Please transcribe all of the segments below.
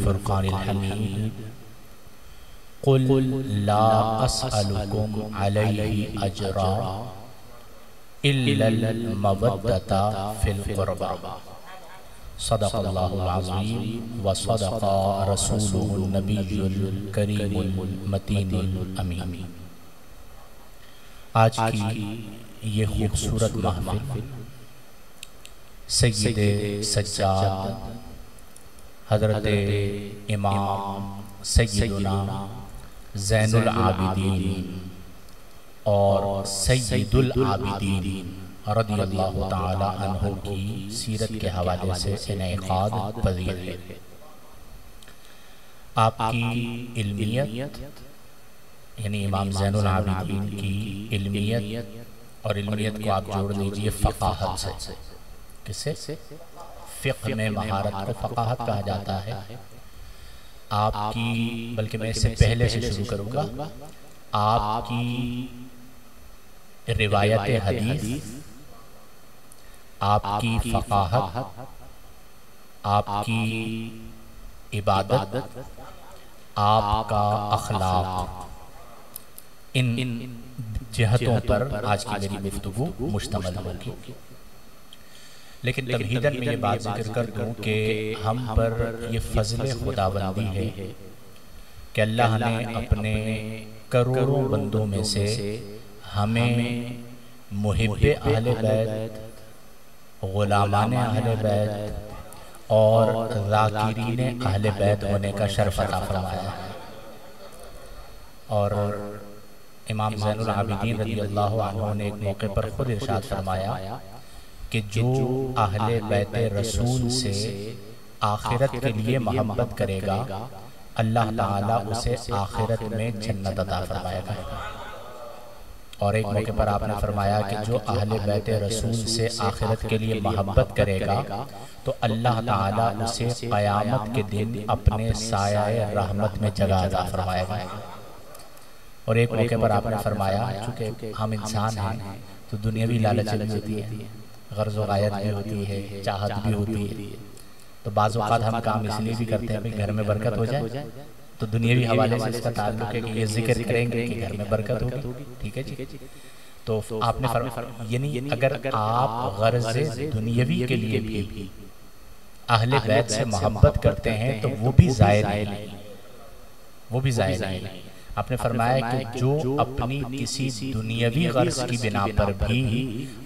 फुरक़ानिल हमीद क़ुल ला अस्अलुकुम अलैहि अजरा इल्लल मवद्दता फिल क़ुरबा सदक़ल्लाहुल अज़ीम व सदक़ रसूलुहुन नबियुल करीमुल मतीनुल अमीन। आज की ये खूबसूरत महफ़िल सय्यदे सज्जाद हज़रत इमाम सय्यदुना ज़ैनुल आबिदीन और सय्यदुल आबिदीन रज़ियल्लाहु ताला अन्हु की सीरत के हवाले से इनेकाद पज़ीर है। आपकी इल्मियत यानी इमाम ज़ैनुल आबिदीन की इल्मियत और इल्मियत को आप जोड़ लीजिए फ़क़ाहत से। किससे? फ़िक़्ह में महारत को फ़क़ाहत कहा जाता है। आपकी बल्कि मैं इससे पहले से शुरू करूँगा। आपकी रिवायत हदीस, आपकी फ़क़ाहत, आपकी इबादत, आपका अखलाक, इन जहतों पर आज की मेरी गुफ्तगू मुश्तमिल होगी। लेकिन तमहीदन में ये बात जिक्र कर दूँ कि हम पर ये फ़ज़्ल खुदाबंदी है कि अल्लाह ने अपने करोड़ों बंदों में से हमें मुहिब्बे अहले बैत, ग़ुलामाने अहले बैत और ज़ाकिरीने अहले बैत होने का शर्फ़ अता फरमाया है। और इमाम ज़ैनुल आबिदीन रज़ियल्लाहु अन्हु ने एक मौके पर खुद इरशाद फरमाया कि जो अहले बैत रसूल से आखिरत के लिए मोहब्बत करेगा अल्लाह ताला उसे आखिरत में जन्नत अता फरमाएगा। और एक मौके पर आपने फरमाया कि जो अहले बैत रसूल से आखिरत के लिए मोहब्बत करेगा तो अल्लाह ताला उसे क़यामत के दिन अपने साया रहमत में जगह अता फरमाएगा। और एक मौके पर आपने फरमाया चूँकि हम इंसान हैं तो दुनियावी लालच भी होती है, गर्ज़ व गायत भी होती है, चाहत भी होती है। तो बाज़ औक़ात हम काम इसलिए भी करते हैं कि घर में बरकत हो जाए, तो दुनियावी हवाले से इसका ताल्लुक है कि ये जिक्र करेंगे कि घर में बरकत होगी। ठीक है जी। तो आपने फरमाया यानी अगर आप गर्ज़ दुनियावी के लिए भी अहले बैत से मोहब्बत करते हैं तो वो भी ज़ायद नहीं, वो भी ज़ायद नहीं। आपने फरमाया कि जो अपनी किसी दुनियावी गर्ज़ की बिना पर भी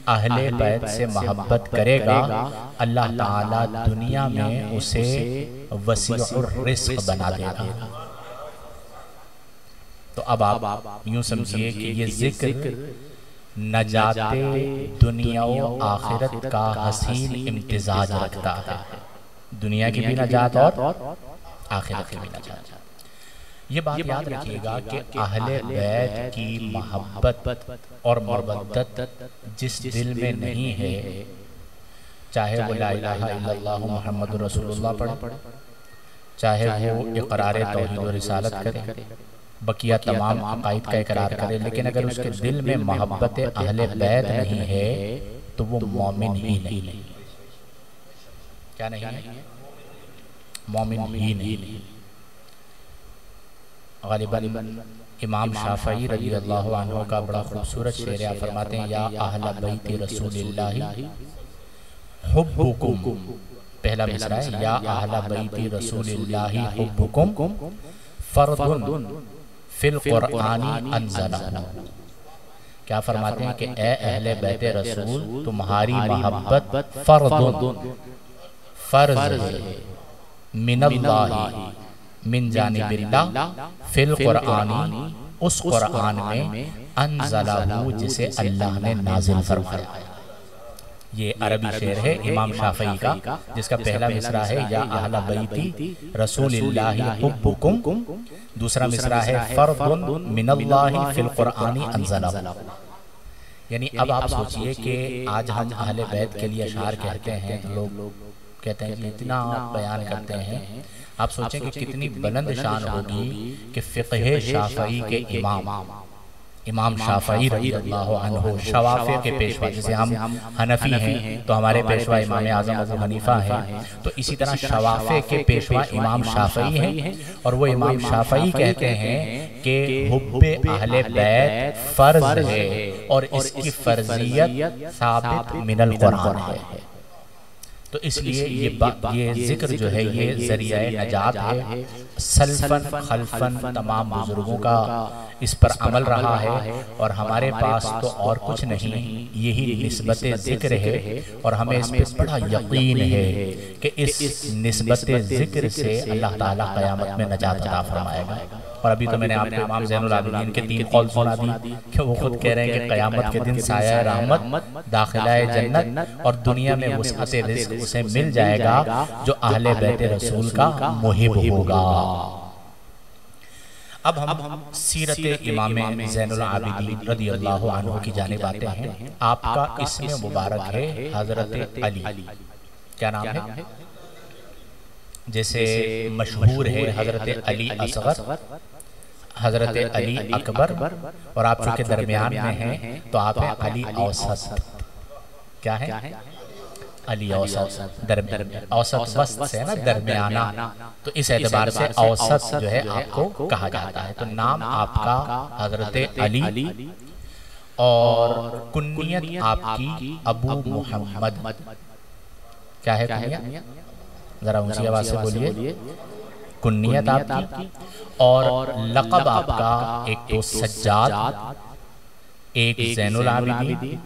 अहले बैत से मोहब्बत करेगा अल्लाह ताला दुनिया में उसे वसीउर रिज़्क़ बना देगा। तो अब आप यूँ समझिए कि ये ज़िक्र नजाते दुनिया व आखिरत का हसीन इम्तिज़ाज रखता है, दुनिया की भी नजात और आखिरत की भी नजात। ये बात याद रखिएगा कि अहले बैत की मोहब्बत और मवद्दत जिस दिल में नहीं है, चाहे वो ला इलाहा इल्लल्लाह मुहम्मदुर रसूलुल्लाह पढ़े, चाहे वो इक़रार तौहीद व रिसालत करे, बकिया तमाम अक़ाइद का इकरार करे, लेकिन अगर उसके दिल में मोहब्बत अहले बैत नहीं है तो वो मोमिन ही नहीं। क्या नहीं है? मोमिन ही नहीं। ग़ालिबन इमाम शाफ़ई रज़ियल्लाहु अन्हु का बड़ा खूबसूरत शेर आप फरमाते हैं, या अहल बैत रसूलिल्लाहि हुब्बुकुम, पहला मिसरा है, या अहल बैत रसूलिल्लाहि हुब्बुकुम फ़र्दुन फिल क़ुरआनी अंज़लहु। क्या फरमाते हैं कि ए अहले बैत रसूल तुम्हारी मोहब्बत फ़र्दुन फ़र्ज़ है मिनल्लाहि मिन जानिबिल्लाह फिल क़ुरआनी, उस क़ुरआन में अंज़लहु जिसे अल्लाह ने नाज़िल फरमाया। ये अरबी शेर है इमाम शाफ़ई का, जिसका पहला मिसरा है या अहल बैती रसूलिल्लाहि हुब्बुकुम, दूसरा मिसरा है फ़र्दुन मिनल्लाहि फिल क़ुरआनी अंज़लहु। यानी अब आप सोचिए कि आज हम अहले बैत के लिए अशार कहते हैं तो लोग कहते हैं कि इतना आप बयान करते हैं, आप सोचें कि कितनी बुलंद शान होगी कि फ़िक़्ह शाफ़ई के इमाम इमाम शाफई रज़ियल्लाहु अन्हु शवाफे के पेशवा, जैसे हम हनफी हैं तो हमारे पेशवा इमाम आज़म अबू हनीफा हैं, तो इसी तरह शवाफे के पेशवा इमाम शाफई हैं। और वो इमाम शाफई कहते हैं कि हुब्बे अहले बैत फ़र्ज़ है और इसकी फ़र्ज़ियत साबित मिनल कुरान है। तो इसलिए ये जिक्र जो है ये ज़रिया नजात है। सल्फन खल्फन तमाम बुजुर्गों का इस पर अमल रहा है और हमारे पास तो और कुछ नहीं, यही निस्बत ज़िक्र है। और हमें इस पर बड़ा यकीन है कि इस निस्बत ज़िक्र से अल्लाह ताला क़यामत में नजात अता फरमाएगा। और अभी तो मैंने आपको इमाम ज़ैनुल आबिदीन के 3 कौल सुना दी कि वो खुद कह रहे हैं कि क़यामत के दिन साया रहमत, दाखिला जन्नत और दुनिया में वुसअत रिज़्क़ उसे मिल जाएगा जो अहले बैत रसूल का मुहिब होगा। अब हम सीरत इमाम ज़ैनुल आबिदीन रज़ियल्लाहु अन्हु की जानिब आते हैं। आपका इसमें मुबारक है हज़रत अली। क्या नाम है? जैसे मशहूर है हज़रत अली असग़र, हज़रत अली अकबर, और आप चूँकि दरमियान में हैं तो आप हैं अली औसत। क्या है? अली औसत। औसत वस्त से ना दरमियाना, तो इस एतबार से औसत जो है आपको कहा जाता है। तो नाम आपका हज़रत अली और कुन्नियत आपकी अबू मोहम्मद। क्या है कुन्नियत? जरा ऊंची आवाज से बोलिए। कुन्नियत आपकी और लक़ब आपका एक तो सज्जाद, एक ज़ैनुल आबिदीन,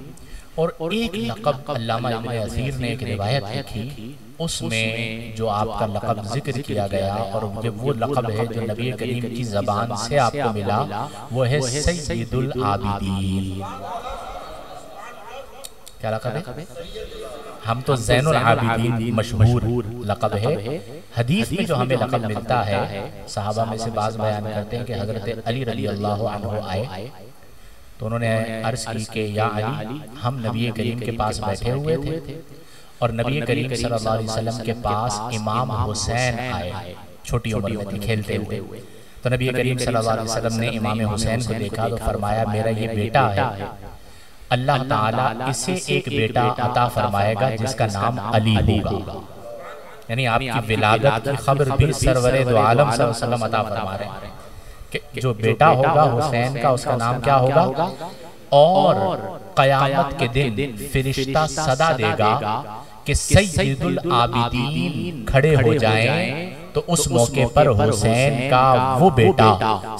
और एक लक़ब अल्लामा इब्न असीर ने एक रिवायत लिखी, उसमें जो आपका लक़ब जिक्र किया गया और वो लक़ब है जो नबी करीम की ज़बान से आपको मिला, वो है सय्यदुल आबिदीन। क्या लक़ब है? हम तो ज़ैनुल आबिदीन मशहूर लक़ब है। हदीस में जो हमें लक़ब मिलता है, सहाबा में से बाज़ बयान करते हैं कि हज़रत अली रज़ियल्लाहु अन्हु आए तो उन्होंने अर्ज़ की कि या अली, हम नबी करीम के पास बैठे हुए थे और नबी करीम सल्लल्लाहु अलैहि वसल्लम के पास इमाम हुसैन आए, छोटी उम्र में थे, खेलते हुए। तो नबी करीम सल्लल्लाहु अलैहि वसल्लम ने इमाम हुसैन को देखा तो फरमाया, मेरा ये बेटा है, अल्लाह ताला इसे एक बेटा अता फरमाएगा जिसका नाम अली होगा। यानी आपकी विलादत की खबर भी सरवरे दो आलम सल्लल्लाहु अलैहि वसल्लम अता फरमा रहे हैं कि जो बेटा होगा हुसैन का, उसका नाम क्या होगा। और क़यामत के दिन फिरिश्ता सदा देगा कि सय्यदुल आबिदीन खड़े हो जाएं, तो उस मौके पर हुसैन का वो बेटा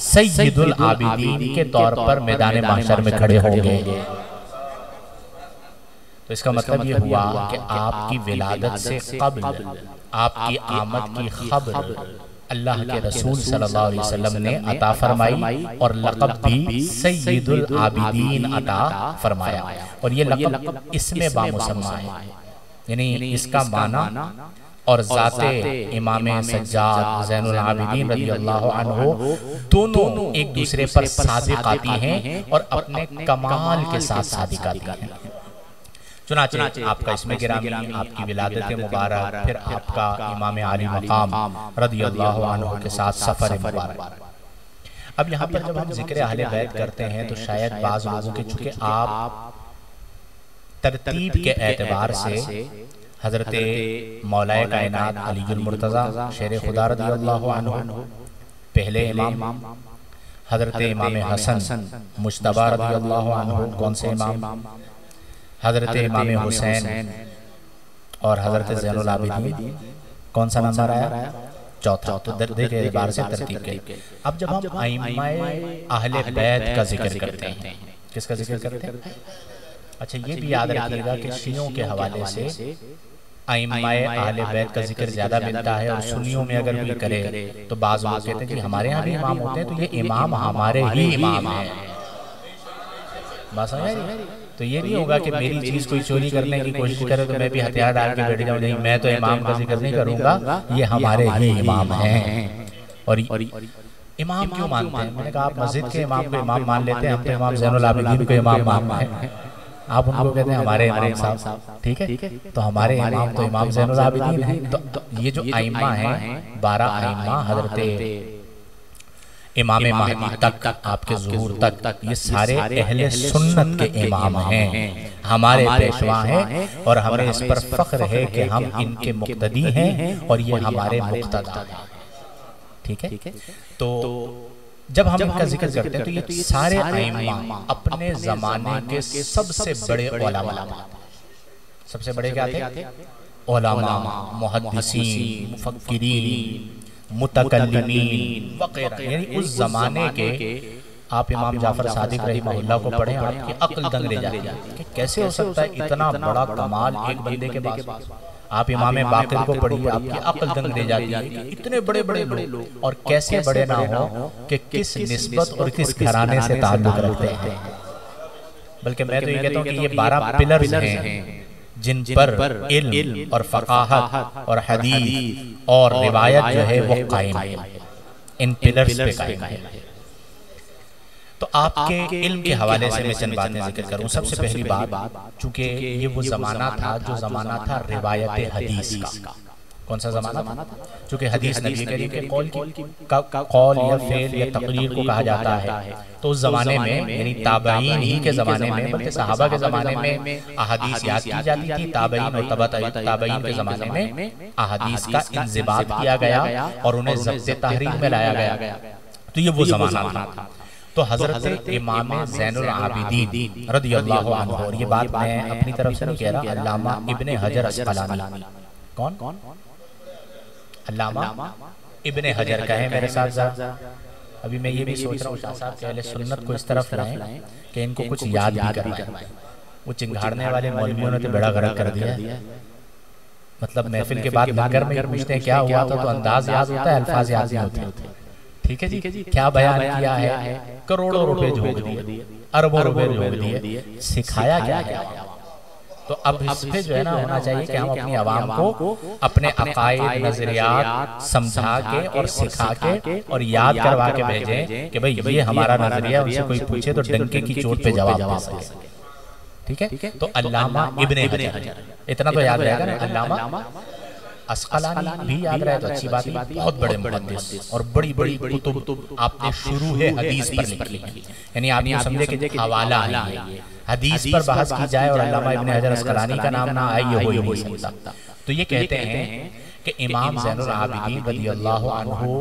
सय्यदुल आबिदीन के तौर पर मैदान महशर में खड़े होंगे। तो इसका मतलब ये हुआ कि आपकी विलादत से क़ब्ल आपकी आमद की खबर अल्लाह के रसूल सल्लल्लाहु अलैहि वसल्लम ने अता फरमाई और लक़ब भी सय्यदुल आबिदीन अता फरमाया। और ये लक़ब इसमें बामुसम्मा है, यानी इसका माना और ज़ाते इमाम सज्जाद ज़ैनुल आबिदीन रज़ियल्लाहु अन्हु दोनों एक दूसरे पर सादिक़ आती हैं और अपने कमाल के साथ सादिक़ आती हैं। चुनाचे आपका इसमें गिरामी, आपकी विलादत मुबारक, फिर आपका इमाम आली मकाम रज़ियल्लाहु अन्हु के साथ सफ़र मुबारक। अब यहाँ पर जब हम ज़िक्र अहले बैत करते हैं तो शायद बाज़ लोगों के, चूँकि आप तरतीब के एतबार से हज़रत मौलाए कायनात अलीउल मुर्तज़ा शेर खुदा रज़ियल्लाहु अन्हु पहले इमाम, हज़रत इमाम हसन मुज्तबा रज़ियल्लाहु अन्हु कौन से इमाम, हज़रत इमाम हुसैन और हज़रत ज़ैनुल आबिदीन कौन सा नंबर आया? चौथा। तो दर्जे के एतबार से तरतीब के। अब जब हम अइम्माए अहले बैत का जिक्र करते हैं, किसका जिक्र करते हैं? अच्छा, ये भी याद रखिएगा कि शियों के हवाले से अइम्माए अहले बैत का जिक्र ज़्यादा मिलता है और सुन्नियों में अगर कोई करे तो बाज़ लोग कहते हैं कि हमारे यहाँ भी इमाम होते हैं, तो ये इमाम हमारे ही इमाम हैं। बात समझ आई? तो ये नहीं होगा कि मेरी चीज़ कोई चोरी करने की कोशिश करे तो मैं भी हथियार डाल के बैठ जाऊँ, नहीं, मैं तो इमाम का जिक्र नहीं करूँगा, ये हमारे ही इमाम हैं। और इमाम क्यों मानते हैं? मैंने कहा आप मस्जिद के इमाम को इमाम मान लेते हैं, हम तो इमाम ज़ैनुल आबिदीन को इमाम मानते हैं, आप उनको कहते हैं हमारे इमाम साहब। ठीक है, तो हमारे इमाम तो इमाम ज़ैनुल आबिदीन हैं। तो ये जो आइम्मा हैं 12 आइम्मा, हज़रत इमाम महदी तक, आपके ज़ुहूर तक, ये सारे अहले सुन्नत के इमाम हैं, हमारे पेशवा हैं, और हमें इस पर फख्र है कि हम इनके मुक्तदी हैं और ये हमारे मुक्तदा हैं। ठीक है। तो जब हम इनका जिक्र करते हैं तो ये सारे आइम्मा अपने ज़माने के सबसे बड़े उलमा, सबसे बड़े क्या थे? उलमा, मुहद्दिसीन, मुफक्किरीन, मुतकल्लिमीन वगैरह, यानी उस जमाने के। आप इमाम जाफर सादिक रहमहुल्लाह को पढ़ें, आपकी अक्ल दंग रह जाती है कि कैसे हो सकता है इतना बड़ा कमाल एक बंदे के पास। आप इमाम बाक़िर को पढ़िए, आपकी अक्ल दंग रह जाती है कि इतने बड़े बड़े लोग, और कैसे बड़े ना हो कि किस निस्बत और किस घराने से ताल्लुक रखते हैं। बल्कि मैं तो ये कहता हूँ कि ये 12 पिलर्स हैं जिन पर इल्म और फ़क़ाहत और हदीस और रिवायत जो है वो कायम है, इन पिलर्स पे कायम है। तो आपके इल्म के हवाले से मैं चंद बातें जिक्र करूं। सबसे पहली बात, चूंकि ये वो ज़माना था जो ज़माना था रिवायत हदीस का। कौन सा ज़माना था? चूंकि हदीस नबी करीम के कौल या फेल या तकरीर को कहा जाता है, तो उस ज़माने में, यानी ताबईन ही के ज़माने में, बल्कि सहाबा के ज़माने में अहादीस याद की जाती थी। ताबईन और ताबईन के ज़माने में अहादीस का इंज़िबात किया गया और उन्हें ज़ब्त तहरीर में लाया गया। तो ये वो ज़माना था। तो हज़रत इमाम ज़ैनुल आबिदीन रज़ियल्लाहु अन्हु, और ये बात मैं अपनी तरफ से नहीं कह रहा, अल्लामा इब्ने हजर अस्क़लानी, कौन? अल्लामा इब्ने हजर का है मेरे साथ। अभी मैं ये भी सोच रहा हूँ शाह साहब के अहले सुन्नत को इस तरफ लाएं कि इनको कुछ याद भी करवाएं। वो चिंगाड़ने वाले मौलवियों ने तो बड़ा गलत कर दिया। मतलब महफिल के बाद लंगर में पूछते हैं क्या हुआ था, तो अंदाज याद होता है, अल्फाज याद नहीं होते। ठीक है जी, क्या बयान किया है, करोड़ों रुपए झोंक दिए, अरबों रुपए झोंक दिए, सिखाया क्या है? तो अब इस पे जो है ना होना चाहिए कि हम अपनी आवाम को अपने अकायद, नजरियात समझा के और सिखा के और याद करवा के भेजें कि भाई ये हमारा नजरिया, उनसे कोई पूछे तो डंके की चोट पे जवाब दे सके। ठीक है। तो अल्लामा इब्ने हजर, इतना तो याद रहेगा ना। अल्लामा अस्क़लानी भी याद रहे तो अच्छी बात है। बहुत बड़े मुहद्दिस और बड़ी बड़ी कुतुब आपने शुरू है हदीस पर लिखी है, यानी आप ये समझे कि हवाला है, हदीस पर बहस की जाए और अल्लामा इब्ने हजर अस्क़लानी का नाम ना आए, ये हो ही नहीं सकता। तो ये कहते हैं कि इमाम ज़ैनुल आबिदीन रज़ियल्लाहु अन्हु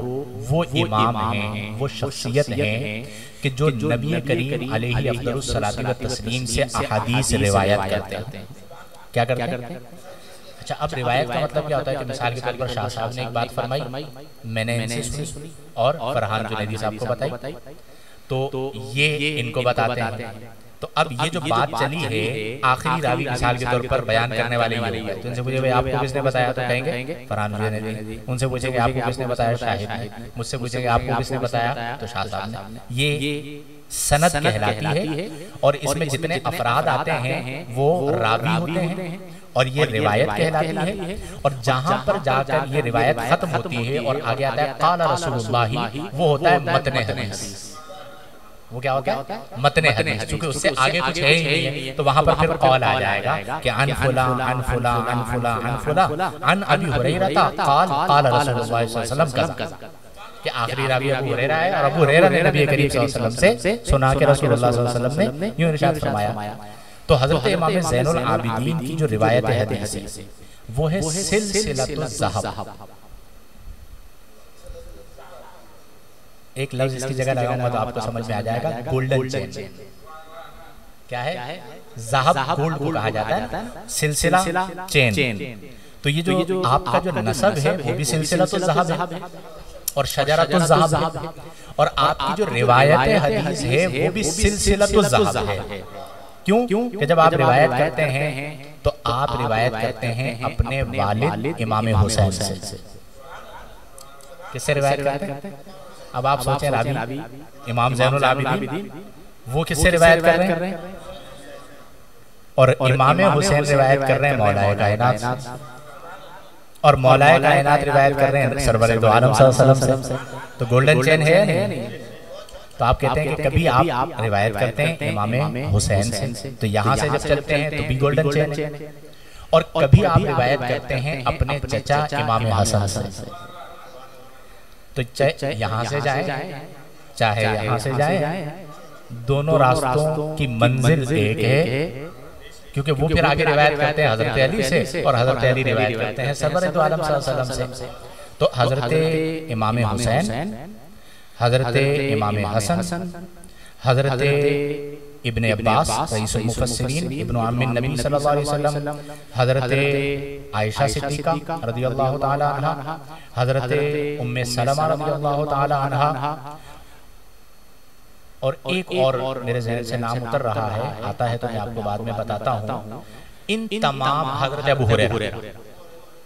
वो इमाम हैं, वो शख्सियत हैं कि जो नबी करीम अलैहि अफ़ज़लुस सलातो व तस्लीम से अहादीस रिवायत करते हैं। क्या करते हैं? अच्छा, अब रिवायत का मतलब क्या होता है कि मिसाल के तौर पर शाह साहब ने एक बात फरमाई, मैंने इनसे सुनी और फरहान जुनैदी साहब को बताई, तो ये इनको बताते हैं। तो अब ये जो बात चली है, आखिरी रावी मिसाल के तौर पर बयान करने वाले ये हैं। तो उनसे पूछे भाई आपको किसने बताया, तो कहेंगे फरहान जुनैदी। उनसे पूछेंगे आपको किसने बताया, शाहिद ने। मुझसे पूछेंगे आपको किसने बताया, तो शाह साहब ने। ये सनद कहलाती है, और इसमें जितने अफराद आते हैं वो रावी होते हैं, और ये रिवायत कहलाती है। और जहां पर जाकर ये रिवायत खत्म होती है और आगे आता है क़ाला रसूलुल्लाह, वो होता है मतने हदीस। वो क्या होता है? मतने हदीस। क्योंकि उससे आगे कुछ है ही नहीं, तो वहां पर फिर कौल आ जाएगा कि अन फुला अन फुला अन फुला अन फुला अन अबी हुरैरा क़ाल क़ाला रसूलुल्लाह सल्लल्लाहु अलैहि वसल्लम कज़ा, कि आखिरी रावी अबू हुरैरा है और अबू हुरैरा ने नबी करीम सल्लल्लाहु अलैहि वसल्लम से सुना के रसूलुल्लाह सल्लल्लाहु अलैहि वसल्लम ने यूं इरशाद फरमाया। तो हज़रत इमाम ज़ैनुल आबिदीन की जो रिवायत हदीस है वो है सिलसिलतुज़ ज़हब। एक लफ्ज़ इसकी जगह लगाऊंगा तो आपको समझ में आ जाएगा, गोल्डन चेन। क्या है? ज़हब गोल्ड को कहा जाता है, सिलसिला चेन। तो ये जो आपका जो नसब है वो भी सिलसिलतुज़ ज़हब है और शजरतुज़ ज़हब है, और आपकी जो रिवायत हदीस है वो भी सिलसिलतुज़ ज़हब है। क्यों? कि जब आप रिवायत करते हैं तो आप रिवायत करते हैं अपने वालिद इमाम हुसैन से। किससे रिवायत करते हैं? अब आप सोचें, रावी इमाम ज़ैनुल आबिदीन, वो किससे रिवायत कर रहे हैं? और इमाम हुसैन रिवायत कर रहे हैं मौलाए कायनात, और मौलाए कायनात रिवायत कर रहे हैं सरवरे दो आलम सल्लल्लाहु अलैहि वसल्लम से। तो गोल्डन चेन है नहीं? तो आप कहते हैं कि कभी आप रिवायत करते हैं इमाम हुसैन से, तो यहाँ से जब चलते हैं तो भी गोल्डन चेन है, और कभी आप रिवायत करते हैं अपने चचा इमाम हसन से, तो यहाँ से जाए चाहे यहाँ से जाए, दोनों रास्तों की मंजिल एक है, क्योंकि वो फिर आगे रिवायत करते हैं हजरत अली से और हजरत अली रिवायत करते हैं सरवर दो आलम सल्लल्लाहु अलैहि वसल्लम से। तो हजरत इमाम हुसैन, हजरत इमाम हसन, हजरत इब्ने अब्बास रईसुल मुफस्सिरीन, इब्न अम्मी नबी सल्लल्लाहु अलैहि वसल्लम, हजरत आयशा सिद्दीका रदियल्लाहु ताला अन्हा, हजरत उम्मे सलमा रदियल्लाहु ताला अन्हा, और एक और मेरे ज़हन से नाम उतर रहा है, आता है तो मैं आपको बाद में बताता हूँ। इन तमाम हजरत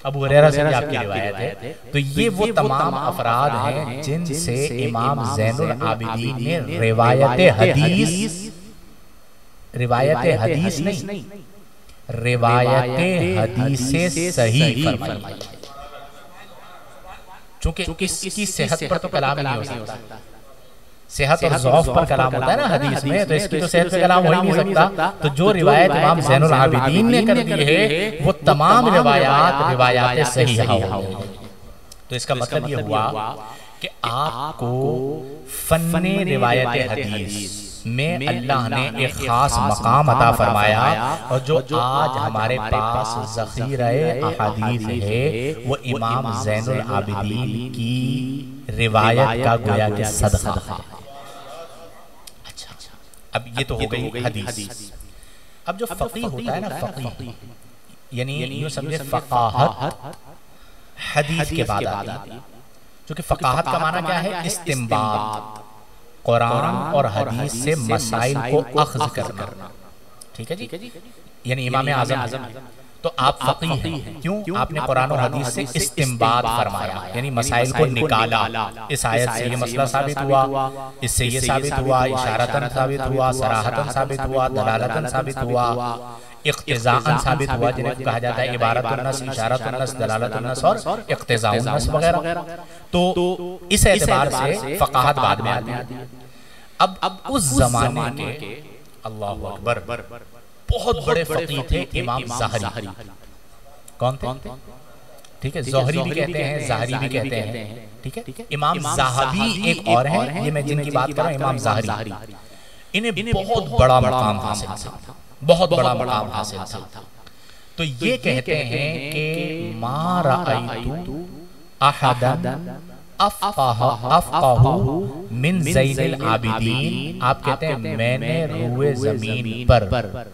अबू हुरैरा से आपकी रिवायत है। तो ये वो तमाम अफराद हैं जिनसे इमाम ज़ैनुल आबिदीन ने रिवायत हदीस नहीं, रिवायत हदीस सही फरमाई। चूंकि इसकी सेहत पर तो कलाम नहीं हो सकता, सेहत और ज़ौफ पर कलाम होता है ना हदीस में, तो इसकी तो सेहत पे कलाम हो ही नहीं सकता। तो जो रिवायत इमाम ज़ैनुल आबिदीन ने कर दी है वो तमाम रिवायात सही होंगी। तो इसका मतलब ये हुआ कि आपको फन्ने रिवायत हदीस में अल्लाह ने एक खास मकाम अता फरमाया, और जो आज हमारे पास ज़ख़ीरा अहादीस है वो इमाम ज़ैनुल आबिदीन की रिवायत का गोया के सदका है। अच्छा, अब ये तो हो गई हदीस। अब जो फ़क़ीह होता है ना, फ़क़ीह यानी यूँ समझे फ़क़ाहत हदीस के बाद आती है। क्योंकि फ़क़ाहत का माना क्या है? इस्तिंबात, कुरान और हदीस से मसाइल को अख्ज़ करना। ठीक है जी, यानी इमाम आज़म तो आप फ़क़ीह हैं, क्यों? आपने कुरान और हदीस से इस्तिंबात फरमाया, यानी मसाइल को निकाला। इस आयत से ये मसला साबित हुआ, इससे ये साबित हुआ, इशारतन साबित हुआ, सराहतन साबित हुआ, दलालतन साबित हुआ, इक़्तिज़ाअन साबित हुआ, जिन्हें कहा जाता है इबारतुन नस, इशारतुन नस, दलालतुन नस और इक़्तिज़ाउन नस वगैरह। तो इस एतबार से फ़क़ाहत बाद में आती है। अब उस ज़माने के अल्लाहु अकबर बहुत बड़े फ़क़ीह थे इमाम ज़ाहरी। कौन थे? ठीक है, ज़ोहरी भी कहते हैं, ज़ाहरी भी कहते हैं। ठीक है, इमाम ज़ाहबी एक और हैं, ये मैं जिनकी बात कर रहा हूँ इमाम ज़ाहरी। इन्हें बहुत बड़ा मकाम हासिल था, बहुत बड़ा मकाम हासिल था। तो ये कहते हैं कि मा रअयतु अहदन अफ़क़हु मिन ज़ैनुल आबिदीन। आप कहते हैं मैंने रूए ज़मीन पर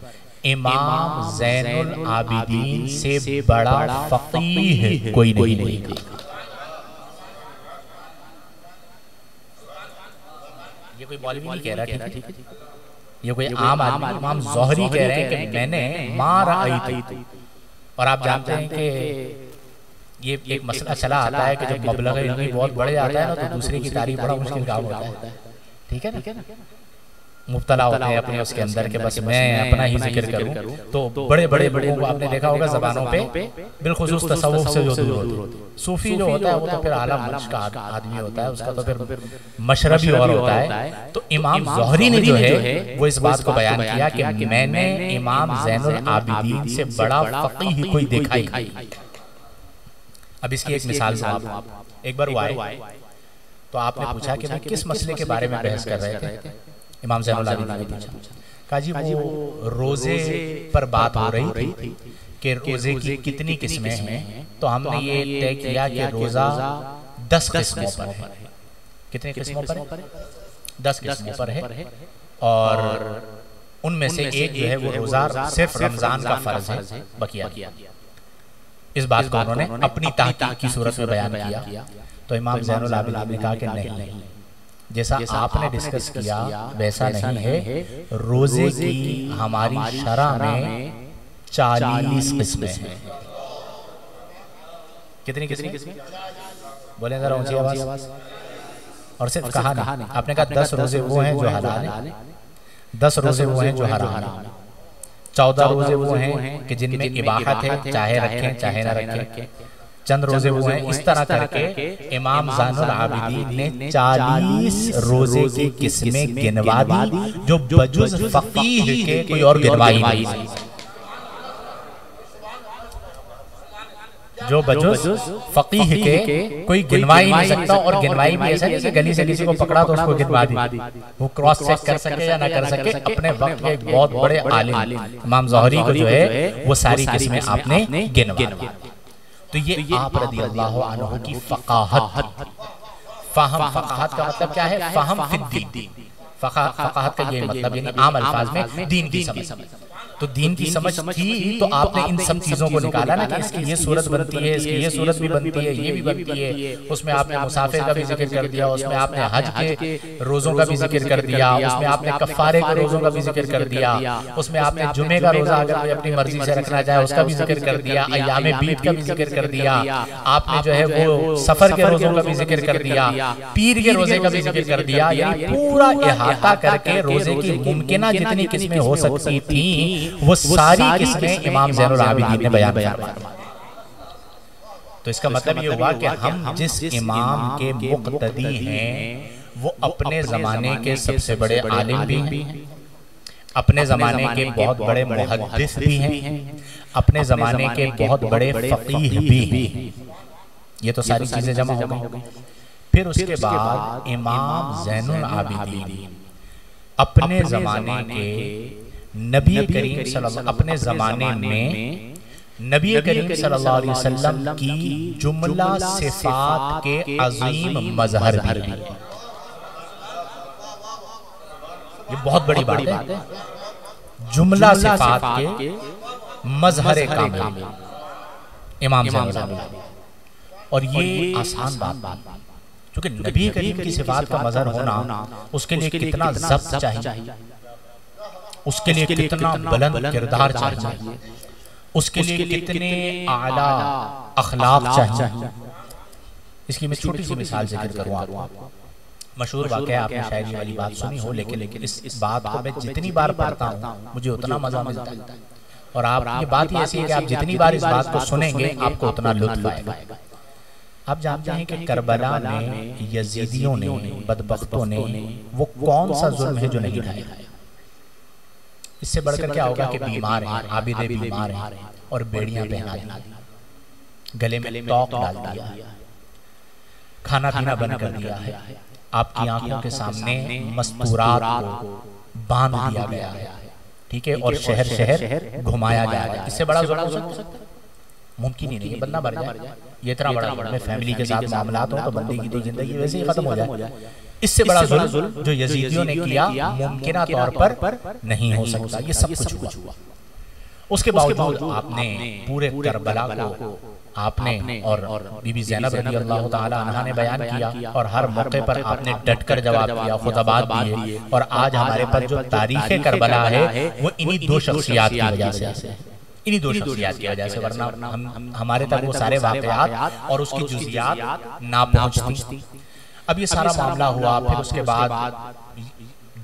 इमाम ज़ैनुल आबिदीन से बड़ा फ़क़ीह कोई नहीं देखा। ये कोई मौलवी नहीं कह रहा, ठीक है, ये कोई आम आदमी इमाम ज़ोहरी कह रहे हैं कि मैंने मा रअयतु। और आप जानते हैं कि ये एक मसला चला आता है कि जब मबलग़ इल्मी बहुत बढ़ जाता है ना, तो दूसरे की तारीफ बड़ा मुश्किल काम होता है। ठीक है ना, मुब्तला होते हैं अपने उसके अंदर के बस मैं अपना ही जिक्र करूं। तो बड़े बड़े लोगों को आपने देखा होगा ज़बानों पे बिलखुसूस तसव्वुफ से जो दूर होते हैं। सूफी जो होता है वो तो फिर आला मंच का आदमी होता है, उसका तो फिर मशरबी और होता है। तो इमाम ज़ोहरी ने जो है वो इस बात को बयान किया कि मैंने इमाम ज़ैनुल आबिदीन से बड़ा फ़क़ीह कोई देखा ही नहीं। अब इसकी एक मिसाल दूं आपको। एक बार वो आए तो आपने पूछा कि वो किस मसले के बारे में बहस कर रहे थे। इमाम ज़ैनुल आबिदीन ने पूछा, कहा जी वो रोज़े पर बात हो रही थी कि रोज़े की कितनी किस्में हैं। तो हमने ये तय किया कि रोज़ा 10 किस्मों पर है। कितने किस्मों पर है? 10 किस्मों पर है। और उनमें से एक जो है वो रोज़ा सिर्फ रमज़ान का फ़र्ज़ है, बकिया। इस बात को उन्होंने अपनी तहक़ीक़ की सूरत में बयान किया। तो इमाम ज़ैनुल आबिदीन ने कहा कि नहीं, जैसा आपने डिस्कस किया वैसा नहीं है। रोज़े की हमारी शरअ में 40 किस्में हैं। कितनी किस्में? बोले जरा ऊंची आवाज़। और सिर्फ कहा नहीं, आपने कहा 10 रोज़े वो हैं जो हलाल हैं, 10 रोज़े वो हैं जो हराम हैं, 14 रोज़े वो हैं कि जिनमें इबाहत है, चाहे रखें चाहे न रखें, चंद रोजे वो हैं। इस तरह करके इमाम ज़ैनुल आबिदीन ने 40 रोजे की किस्में गिनवा दी जो बजुज़ फ़क़ीह के कोई और गिनवा ही नहीं। जो बजुज फकीह के कोई गिनवा ही नहीं सकता, और गिनवाई भी ऐसा नहीं कि गली से किसी को पकड़ा तो उसको गिनवा दी, वो क्रॉस चेक कर सके या ना कर सके। अपने वक्त के एक बहुत बड़े आलिम इमाम ज़ोहरी को जो है वो सारी किस्में आपने गिनवा। तो ये आप रज़ी अल्लाह अन्हु की फ़क़ाहत, फ़हम, फ़क़ाहत का मतलब क्या है? फ़हम फिद्दीन। फ़क़ाहत का ये मतलब यानी आम अल्फाज में दीन की समझ। तो दीन की समझ थी तो आपने इन सब चीज़ों को निकाला ना कि इसकी ये सूरत बनती है, इसकी ये सूरत भी बनती है, ये भी बनती है। उसमें आपने मुसाफिर का भी जिक्र कर दिया, उसमें आपने हज के रोज़ों का भी जिक्र कर दिया, उसमें आपने कफ़ारे के रोज़ों का भी जिक्र कर दिया, उसमें आपने जुमे का रोज़ा अगर कोई अपनी मर्जी से रखना चाहे उसका भी जिक्र कर दिया, अय्यामे बीत का भी जिक्र कर दिया, आपने जो है वो सफ़र के रोज़ों का भी जिक्र कर दिया, पीर के रोज़े का भी जिक्र कर दिया। यानी पूरा इहाता करके रोज़े की मुमकिना जितनी किस्में हो सकती थी वो सारी किस्में इमाम ज़ैनुल आबिदीन ने बयान फरमाई। तो इसका मतलब ये हुआ कि हम जिस इमाम के मुक़्तदी हैं वो अपने ज़माने के सबसे बड़े आलिम भी हैं, अपने ज़माने के बहुत बड़े मुहद्दिस भी हैं, अपने ज़माने के बहुत बड़े फ़क़ीह भी हैं। ये तो सारी चीज़ें जमा हो गई। फिर उसके बाद इमाम ज़ैनुल आबिदीन अपने ज़माने के नबी करीम सल्लल्लाहु अपने ज़माने में नबी करीम सल्लल्लाहु अलैहि वसल्लम की जुमला सिफ़ात के अज़ीम मज़हर भी हैं। ये बहुत बड़ी बात है, जुमला सिफ़ात के मज़हर कामिल इमाम ज़ैनुल आबिदीन। और ये आसान बात, क्योंकि नबी करीम की सिफ़ात का मज़हर होना उसके लिए कितना ज़ब्त चाहिए, उसके लिए कितना बुलंद किरदार चाहिए, उसके लिए कितने आला अखलाक चाहिए। इसकी मैं छोटी सी मिसाल जिक्र करूँ आपको। मशहूर वाक़या आपने शायद ये वाली बात सुनी हो, लेकिन इस बात को मैं जितनी बार पढ़ता हूँ मुझे उतना मज़ा मिलता है। और आप ये बात ही ऐसी है कि आप जितनी बार इस बात को सुनेंगे आपको उतना लुत्फ़ आएगा। आप जानते हैं कि करबला में यजीदियों ने, बदबख्तों ने वो कौन सा जुल्म है जो नहीं ढाया? इससे बढ़कर क्या होगा कि बीमार हैं, आबिदे बीमार हैं और बेड़ियां पहना दी, गले में तौक डाल दिया, खाना पीना बंद कर दिया है, आपकी आंखों के सामने मस्तूरात को बांध दिया गया है, ठीक है, और शहर शहर घुमाया गया है। इससे बड़ा जुल्म हो सकता है? मुमकिन ही नहीं है, बंदा मर जाए। ये इतना बड़ा जुल्म है, फैमिली के साथ मामलात हो तो बंदे की तो जिंदगी वैसे ही खत्म हो जाए। इससे बड़ा जुल्म जो यजीदियों ने किया मुमकिना तौर पर नहीं हो सकता। ये सब कुछ हुआ, उसके बावजूद आपने पूरे करबला को आपने और बीबी ज़ैनब रज़ी अल्लाह ताला अन्हा ने बयान किया, और हर मौके पर आपने डटकर जवाब दिया, खुतबात दिए। और आज हमारे पर जो तारीख़ करबला है वो इन्हीं दो शख्सियात की वजह से, इन्हीं दो शख्सियात की वजह से, वरना हमारे तक वो सारे वाक़यात और उसकी जुज़ियात ना पहुँचती। अब ये सारा मामला हुआ, फिर उसके बाद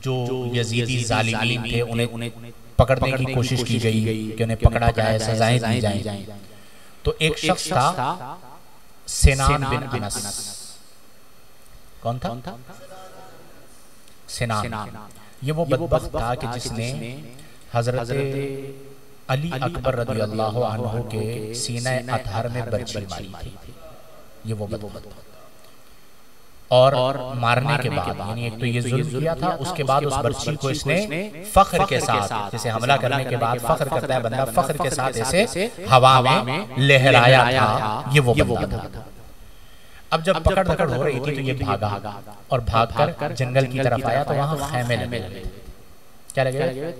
जो यजीदी ज़ालिमीन थे उन्हें पकड़ने की कोशिश की गई कि उन्हें पकड़ा जाए, सजाएं दी जाएं। तो एक शख्स था सिनान बिन अनस। कौन था? सिनान। ये वो बदबख्त था कि जिसने हजरत अली अकबर रज़ी अल्लाह अन्हु के सीने अतहर में बर्छी मारी थी। ये वो बदबख्त था। और मारने के बाद, यानी एक तो ये जुल्म किया था, उसके बाद उस बर्छी को इसने फख्र के साथ, जैसे हमला करने के बाद फख्र करता है बंदा, फख्र के साथ ऐसे हवा में लहराया था। ये वो बंदा था। अब जब पकड़ धकड़ हो रही थी तो ये भागा, और भागकर जंगल की तरफ आया तो वहां खैमे लगे। क्या लगे?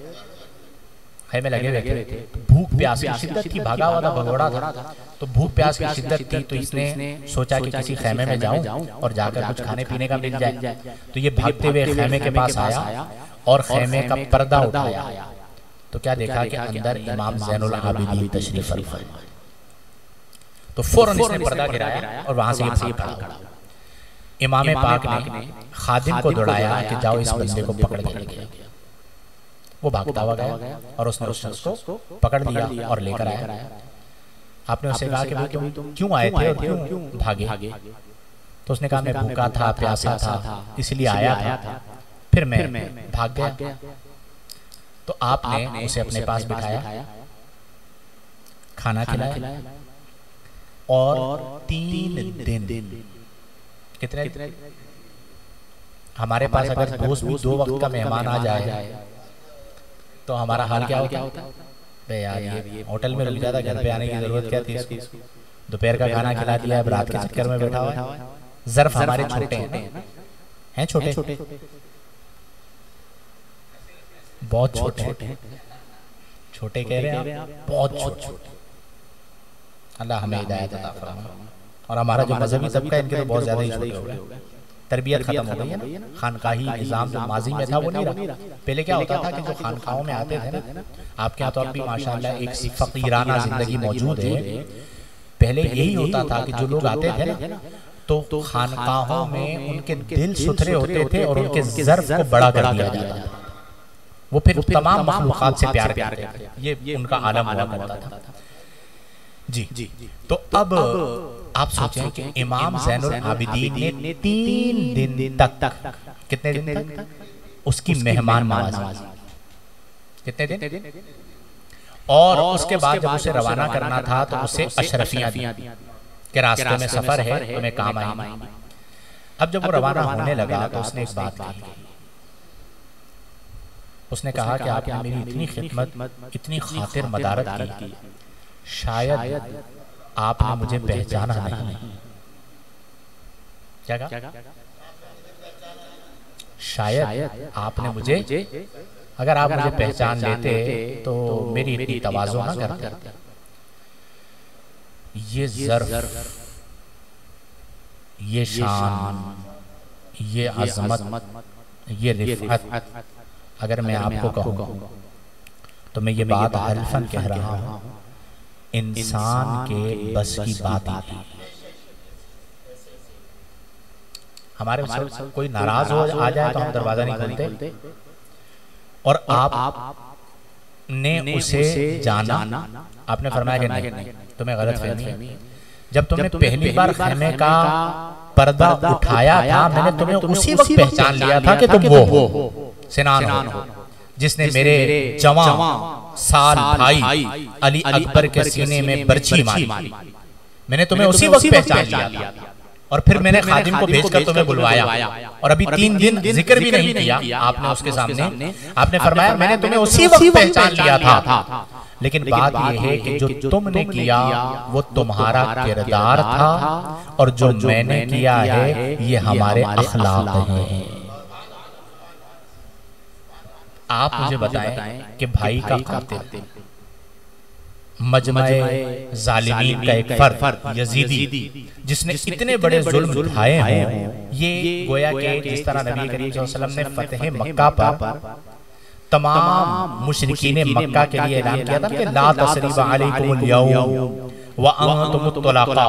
खैमे लगे हुए थे। भूख प्यास की शिद्दत थी, भागा हुआ था, भगोड़ा था, तो भूख प्यास की शिद्दत थी। तो इसने सोचा कि किसी खैमे में जाऊं और जाकर कुछ खाने पीने का मिल जाए। तो ये भागते हुए खैमे के पास आया और खैमे का पर्दा उठाया तो क्या देखा कि अंदर इमाम ज़ैनुल आबिदीन तशरीफ फरमा। तो फौरन इसने पर्दा गिराया और वहां से ये भाग खड़ा। इमाम पाक ने खादिम को दौड़ाया कि जाओ इस बंदे को पकड़ के लेके। वो भागता हुआ गया और उसने उस शख्स को पकड़ लिया और लेकर आया। आपने उससे कहा कि भाई तुम क्यों आए थे और क्यों भागे? तो उसने कहा मैं भूखा था, प्यासा था, इसलिए आया था, फिर मैं भाग गया। तो आपने उसे अपने पास बिठाया, खाना खिलाया, और 3 दिन। कितने? हमारे पास अगर दोस्त भी 2 वक्त का मेहमान आ जाए तो हमारा हाल क्या होता है? बे यार ये होटल में रुक जाता, घर पे आने की जरूरत क्या थी इसको? दोपहर का खाना खिला दिया, अब रात के चक्कर में बैठा हुआ है। ज़र्फ हमारे छोटे हैं छोटे, बहुत छोटे, छोटे कह रहे हैं आप, बहुत छोटे। अल्लाह हमें हिदायत अता फरमाए। और हमारा जो मजहबी तबका है इनके तो बहुत ज्यादा ही छोटे हो गए। तरबियत खत्म हो गई है ना, खानकाही निज़ाम जो माजी में था वो नहीं रहा। पहले क्या होता था कि जो खानकाहों में आते थे ना, आपके यहाँ तो अब भी माशाल्लाह एक फकीराना जिंदगी मौजूद है। पहले यही होता था कि जो लोग आते थे ना तो खानकाहों में उनके दिल सुथरे होते थे और उनके ज़र्फ को बड़ा कर दिया जाता था। वो फिर तमाम मखलूक़ात से प्यार करते थे, ये उनका आलम हुआ करता था। जी तो अब आप सोचें कि इमाम ज़ैनुल आबिदीन ने 3 दिन तक, कितने दिन तक उसकी मेहमान नवाज़ी, कितने दिन? और उसके बाद जब उसे रवाना करना था तो उसे अशरफियाँ दी कि रास्ते में सफर है, तुम्हें काम आएंगी। अब जब वो रवाना होने लगा तो उसने एक बात कही। उसने कहा कि आपने मेरी इतनी खिदमत, इतनी खातिर मदारत की, शायद आपने मुझे पहचाना नहीं। क्या कहा? शायद आपने मुझे, अगर आप मुझे पहचान लेते तो मेरी इतनी तवाज़ो ना करते। ये ज़र्फ, ये शान, ये अज़मत, ये रिफ़अत अगर मैं आपको कहूँ तो मैं ये बात हल्फन कह रहा हूँ, इंसान के बस की बात आती। हमारे कोई नाराज हो आ जाए तो हम दरवाजा नहीं खोलते, और आप ने उसे जाना, आपने फरमाया कि नहीं, तुम्हें गलत फहमी है। जब तुमने पहली बार खैमे का पर्दा उठाया था, मैंने तुम्हें उसी वक्त पहचान लिया था कि तुम वो हो, सिनान हो, जिसने मेरे जवां साल भाई अली अकबर के सीने में बर्छी मारी। मैंने तुम्हें उसी वक्त पहचान लिया और फिर मैंने खादिम को भेजकर तुम्हें बुलवाया, और अभी 3 दिन जिक्र भी नहीं किया आपने उसके सामने। आपने फरमाया मैंने तुम्हें उसी वक्त पहचान लिया था, लेकिन बात यह है कि जो तुमने किया वो तुम्हारा किरदार था, और जो मैंने किया है ये हमारे अखलाक हैं। आप मुझे बताएं कि भाई का कातिल, मजमे जालिमीन का एक फर्द यजीदी, जिसने इतने बड़े जुल्म उठाए हैं, ये गोया कि जिस तरह नबी करीम सल्लल्लाहु अलैहि वसल्लम ने फतेह मक्का पर तमाम मुशरिकीन मक्का के लिए ऐलान किया था कि ला तसरीबा अलैकुमुल यौम व अंतुम तुलाका,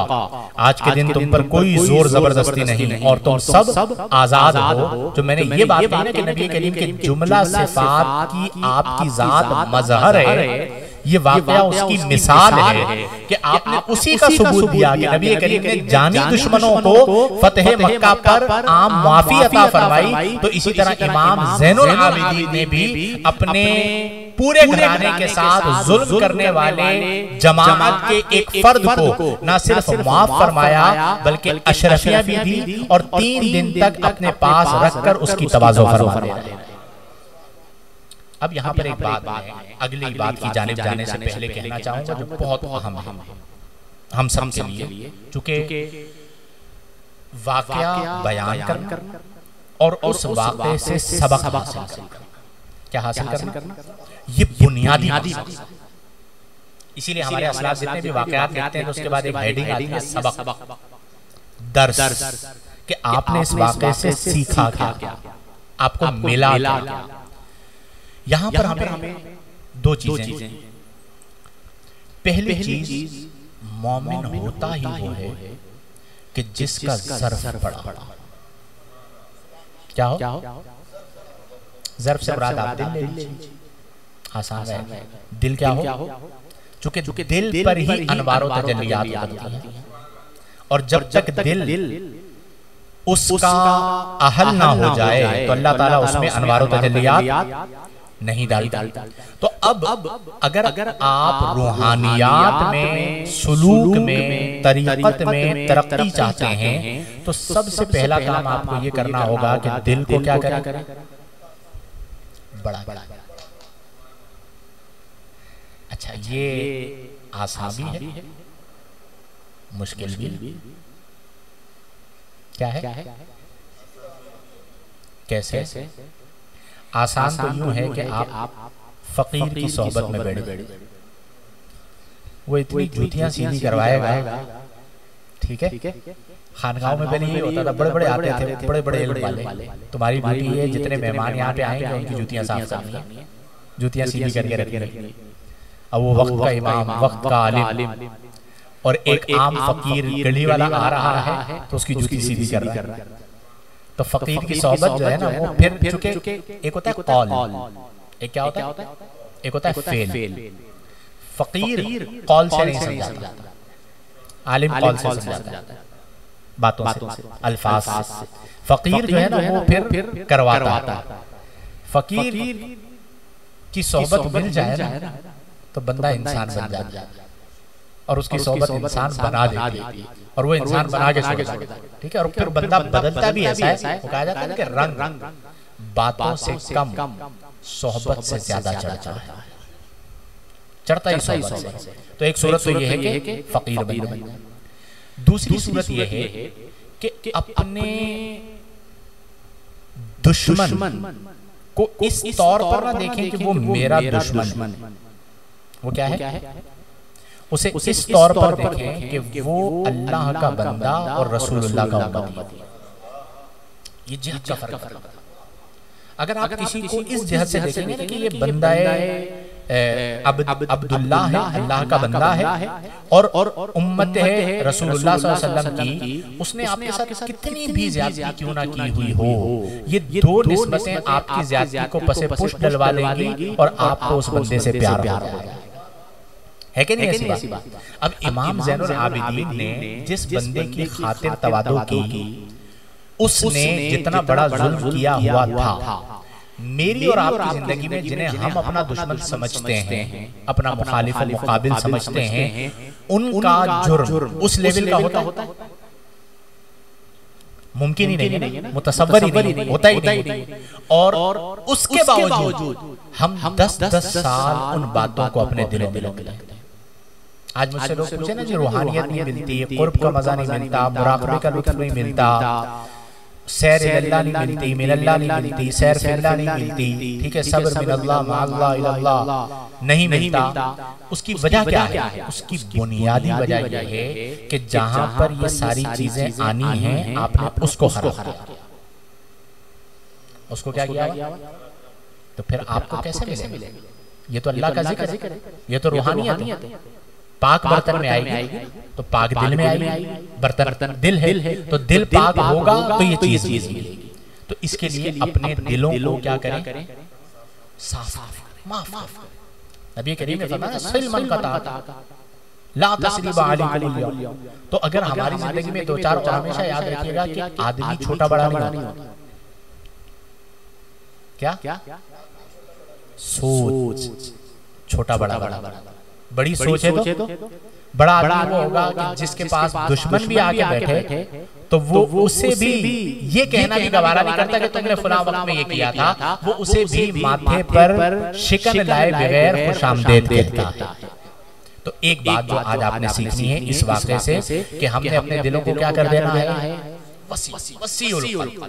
आज के दिन तुम पर कोई जोर जबरदस्ती नहीं और तुम सब आजाद हो। जो मैंने ये बात कही ना कि नबी करीम के जुमला सिफात की आपकी जात मजहर है, ये वाकया उसकी मिसाल है कि आपने उसी का सबूत दिया कि नबी करीम ने जानी दुश्मनों को फतेह मक्का पर आम माफी अता फरमाई। तो इसी तरह इमाम ज़ैनुल आबिदीन ने भी अपने पूरे घराने के साथ जुल्म करने वाले जमात के एक फर्द को न सिर्फ माफ फरमाया बल्कि अशरफियां भी दी, और 3 दिन तक अपने पास रखकर उसकी तवाज़ो फरमाया। अब यहाँ पर एक बात है, अगली बात की जानिब जाने से पहले कहना चाहूंगा जो बहुत अहम है हम सब के लिए, चूंकि वाकया बयान करना और उस वाकये से सबक हासिल करना, क्या हासिल करना, ये बुनियादी। इसीलिए हमारे असलाफ जितने भी वाकयात लिखते हैं तो उसके बाद एक हेडिंग आती है सबक, दर्स, कि आपने इस वाकये से सीखा क्या, आपको मिला क्या। यहाँ पर हमें 2 चीजें, पहली चीज मोमिन होता ही वो है कि जिसका ज़र्फ पड़ा। क्या हो? ज़र्फ से मुराद आप दिल ले लीजिए, आसान है। दिल क्या हो? चूंकि दिल पर ही अनवार व तजल्लियात होती हैं, और जब तक दिल उसका अहल ना हो जाए तो अल्लाह ताला उसमें अनवार व तजल्लियात नहीं डालता। तो अब अगर आप रूहानियात में, सुलूक में, तरीक़त में तरक्की चाहते हैं तो सबसे पहला काम आपको ये करना होगा कि दिल को क्या करें, बड़ा बड़ा। अच्छा, ये आसान भी है, मुश्किल भी। क्या है? कैसे? आसान तो यूं है कि आप फकीर की सोहबत में बैठे, वो इतनी जूतियां सीधी करवाएगा, ठीक है। खानगाहों में पहले ये होता था, बड़े बड़े आते थे, बड़े बड़े इल्म वाले, तुम्हारी ड्यूटी है जितने मेहमान यहाँ पे आएंगे उनकी जूतियां साफ करनी है, जूतियां सीधी करके रखनी। अब वो वक्त का इमाम, वक्त का आलिम और एक आम फकीर गली वाला आ रहा है तो उसकी जूती सीधी कर रहा है। तो फकीर की सोहबत जो है ना, वो फिर चूंकि एक होता है कौल, एक क्या होता है, एक होता है फेल। फकीर कौल से नहीं समझाता, आलिम कौल से समझाता है, बातों से, अल्फाज से। फकीर जो है ना वो फिर करवाता है। फकीर की सोहबत मिल जाए ना तो बंदा इंसान बन जाता है और उसकी सोहबत इंसान बना देती है और वो इंसान बना के छोड़ देता है, ठीक है। और फिर बंदा बदलता भी ऐसा है, वो कहा जाता है कि रंग बातों से कम सोहबत से ज्यादा चढ़ता है, चढ़ता ही सोहबत से। तो एक सूरत तो ये है कि फकीर बन जाए। दूसरी सूरत ये है कि अपने दुश्मन को इस तौर पर ना देखें कि वो मेरा दुश्मन है। वो क्या है? उसे इस तौर पर देखें कि वो अल्लाह का बंदा और रसूलुल्लाह का उम्मती है। ये जिहद का फर्क है। अगर आप किसी को इस जिहद से देखेंगे ना कि ये बंदा अब्दुल्लाह है, अल्लाह का बंदा है और उम्मत है रसूलुल्लाह सल्लल्लाहु अलैहि वसल्लम की, उसने आपके साथ कितनी भी ज्यादती क्यों ना की हुई हो, ये दो निस्बतें आपकी ज्यादती को पसे पुष्ट डलवा देंगी और आपको उस बंदे से प्यार होगा। है कि नहीं ऐसी बात? अब इमाम ज़ैनुल आबिदीन ने जिस बंदे की खातिर तवादो की, उसने जितना बड़ा जुल्म किया हुआ था, मेरी और आपकी जिंदगी में जिन्हें हम अपना दुश्मन समझते हैं, अपना मुखालिफ मुकाबिल समझते हैं, उनका जुर्म उस लेवल का होता है? मुमकिन ही नहीं है, मुतसव्वर ही नहीं, होता ही नहीं। और उसके बावजूद हम 10-10 साल उन बातों को अपने दिलों में रखते हैं। आज मुझसे लोग पूछे ना जी, रूहानियत नहीं मिलती, कुर्ब का मजा नहीं मिलता, मुराक़बे का लुत्फ़ नहीं मिलता, सैर इल्लाह नहीं मिलती, मिनल्लाह नहीं मिलती, सैर फिल्लाह नहीं मिलती, ठीक है, सब्र मिनल्लाह माअल्लाह इल्लाह नहीं मिलता। उसकी वजह क्या है? उसकी बुनियादी वजह यह है कि जहां पर ये सारी चीजें आनी हैं आपने उसको खराब किया, उसको क्या किया, तो फिर आपको कैसे मिलेगा? ये तो अल्लाह का जिक्र है, ये तो रूहानियत है। पाक बर्तन में आएगी तो पाक दिल में आएगी, बर्तन दिल है तो दिल पाक होगा तो ये चीज मिलेगी। तो इसके लिए अपने दिलों को क्या करें? साफ माफ करें। नबी करीम ने फरमाया सिलमन का ला तस्रीबा अलैकुम। तो अगर हमारी जिंदगी में दो चार और हमेशा याद रखिएगा कि आदमी छोटा बड़ा नहीं होता। क्या? सोच छोटा बड़ा, बड़ी सोच है तो बड़ा आदमी वो होगा कि जिसके पास दुश्मन भी आके बैठे तो वो उसे भी ये कहना भी गवारा नहीं करता कि तुमने फलां वक्त में ये किया था, वो उसे भी माथे पर शिकन लाए बगैर खुशामदीद कहता है। तो एक बात जो आज आपने सीखनी है इस वाक़े से कि हमने अपने दिलों को क्या कर देना है,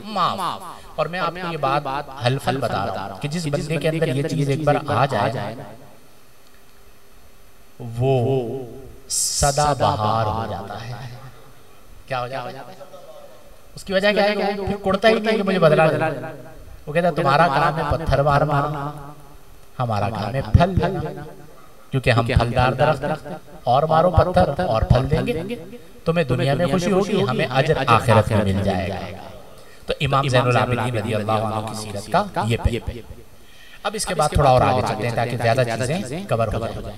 माफ। और मैं आपको ये बात हल्फल बता रहा हूँ कि जिस बंदे के अंदर ये चीज एक बार आ जाए वो सदाबहार हो जाता है। क्या हो जाता है? उसकी वजह क्या है? फिर कुड़ता ही नहीं कि मुझे बदला देना। वो कहता है तुम्हारा काम है पत्थर मारना, हमारा काम है फल देना, क्योंकि हम फलदार दरख्त और मारो पत्थर और फल देंगे। तुम्हें दुनिया में खुशी होगी, हमें अजर आखिरत में मिल जाएगा। तो इमाम ज़ैनुल आबिदीन रज़ियल्लाहु अन्हु की सीरत का ये पे। अब इसके बाद थोड़ा और आगे चलते हैं ताकि ज्यादा चीजें कवर हो जाए।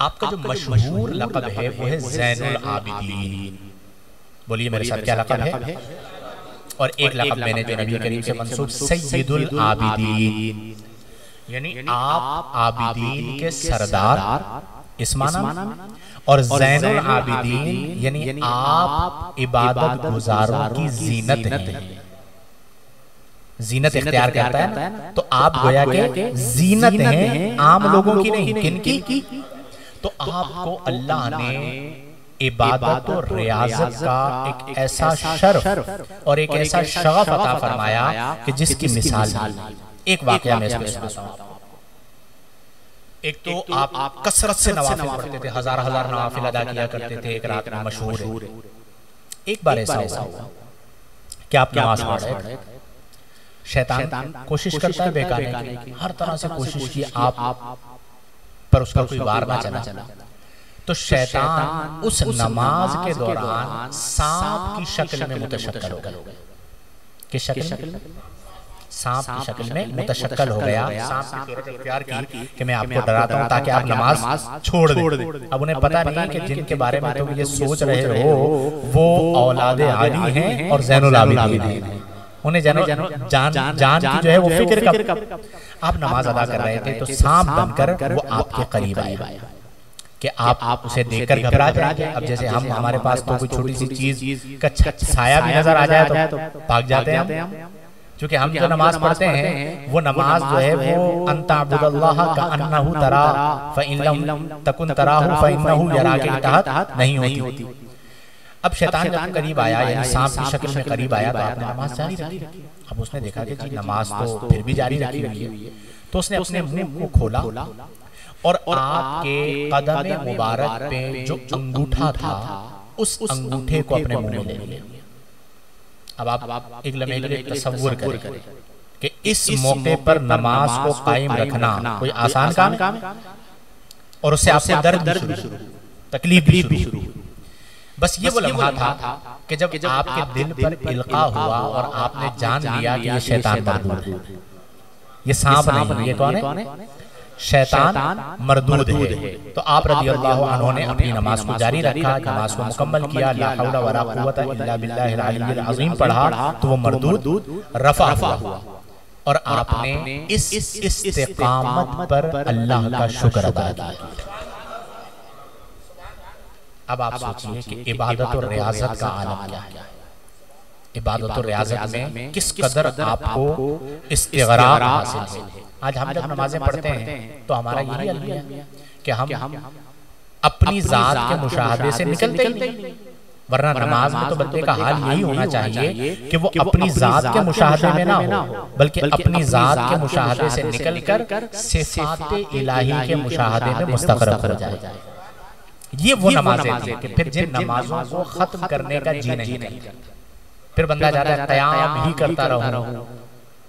आपका जो मशहूर लक़ब है वो है ज़ैनुल आबिदीन। बोलिए मेरे साथ, क्या लक़ब है? और एक लक़ब मैंने जो नबी करीम से मंसूब सय्यिदुल आबिदीन। यानी आप आबिदीन के सरदार इस माना में, और ज़ैनुल आबिदीन यानी आप इबादत गुजारों की जीनत हैं। जीनत इख्तियार करता है ना, तो आप गोया के जीनत हैं आम लोगों की नहीं, किनकी? तो आपको अल्लाह ने इबादत और रियाजत का एक ऐसा शर्फ और एक ऐसा शगफ अता फरमाया कि जिसकी मिसाल एक वाकया में इसमें सुनाता हूं। एक तो आप कसरत से नवाफिल पढ़ते थे, हजार हजार नवाफिल अदा किया करते थे, एक रात में मशहूर है। एक बार ऐसा हुआ कि आप नमाज पढ़ रहे थे, शैतान कोशिश करता है बेगाने की, हर तरह से कोशिश की आप पर उसका कोई वार ना चला। तो शैतान उस नमाज के दौरान सांप की शक्ल में मुतशक्किल हो गया। किस शक्ल में? सांप की शक्ल में मुतशक्किल हो गया। सांप की सूरत इख्तियार की कि मैं आपको डराता हूं ताकि आप नमाज छोड़ दें। अब उन्हें पता नहीं कि जिनके बारे में तुम ये सोच रहे हो वो औलादे आली हैं और ज़ैनुल आबिदीन हैं। उन्हें जान की जो है वो फिक्र कब आप नमाज अदा कर रहे थे तो सांप बनकर वो आपके करीब आया कि आप उसे देखकर घबरा जाएंगे। अब जैसे हमारे पास तो कोई छोटी सी चीज का साया भी नजर आ जाए तो भाग जाते हैं हम, क्योंकि हम जो नमाज पढ़ते हैं वो नमाज जो है वो अंता अब्दुल्लाह का अन्नहु तरा फ़इन लम तकुन तराहु फ़इन्नहु यराके के तहत नहीं होती। अब शैतान जब करीब आया, यानी सांप की शक्ल में करीब आया, तो आपने नमाज जारी रखी। अब उसने देखा कि जी नमाज तो फिर भी जारी रखी हुई है, तो उसने अपने मुंह को खोला और आपके कदम मुबारक पे जो अंगूठा था उस अंगूठे को अपने मुंह में ले लिया। अब आप एक लम्हे के लिए तसव्वुर करें कि इस मौके पर नमाज को कायम रखना कोई आसान काम है, और उससे आपको दर्द शुरू, तकलीफ भी शुरू। बस ये वो लम्हा था कि जब आपके दिल पर इल्का हुआ और आपने जान लिया कि ये शैतान मरदूद है, ये सांप नहीं, ये कौन है? शैतान मरदूद है। तो आप रज़ियल्लाहु अन्हु ने अपनी नमाज को जारी रखा, नमाज को मुकम्मल किया, ला हौला वला कुव्वता इल्ला बिल्लाहिल अलिय्यिल अज़ीम पढ़ा, तो वो मरदूद रफ़ा हुआ और आपने इस इस्तिक़ामत पर अल्लाह का शुक्र अदा किया। अब आप सोचिए कि इबादत और रियाजत का आलम क्या है। इबादत और रियाजत में किस कदर आपको इस्तिग़राक़ हासिल है। आज हम जब नमाजें पढ़ते हैं तो हमारा यही अलविया है कि हम अपनी ज़ात के मुशाहदे से निकलते ही नहीं, वरना नमाज में तो बंदे का हाल यही होना चाहिए कि वो अपनी ज़ात के मुशाहदे में ना हो, बल्कि अपनी ज़ात के मुशाहदे से निकलकर सिफ़ात इलाही के मुशाहदे में मुस्तग़रक़ हो जाए। ये वो नमाजें थी कि फिर जिन नमाजों को खत्म करने का जी नहीं करता, फिर बंदा जाता है क़याम ही करता रहूं।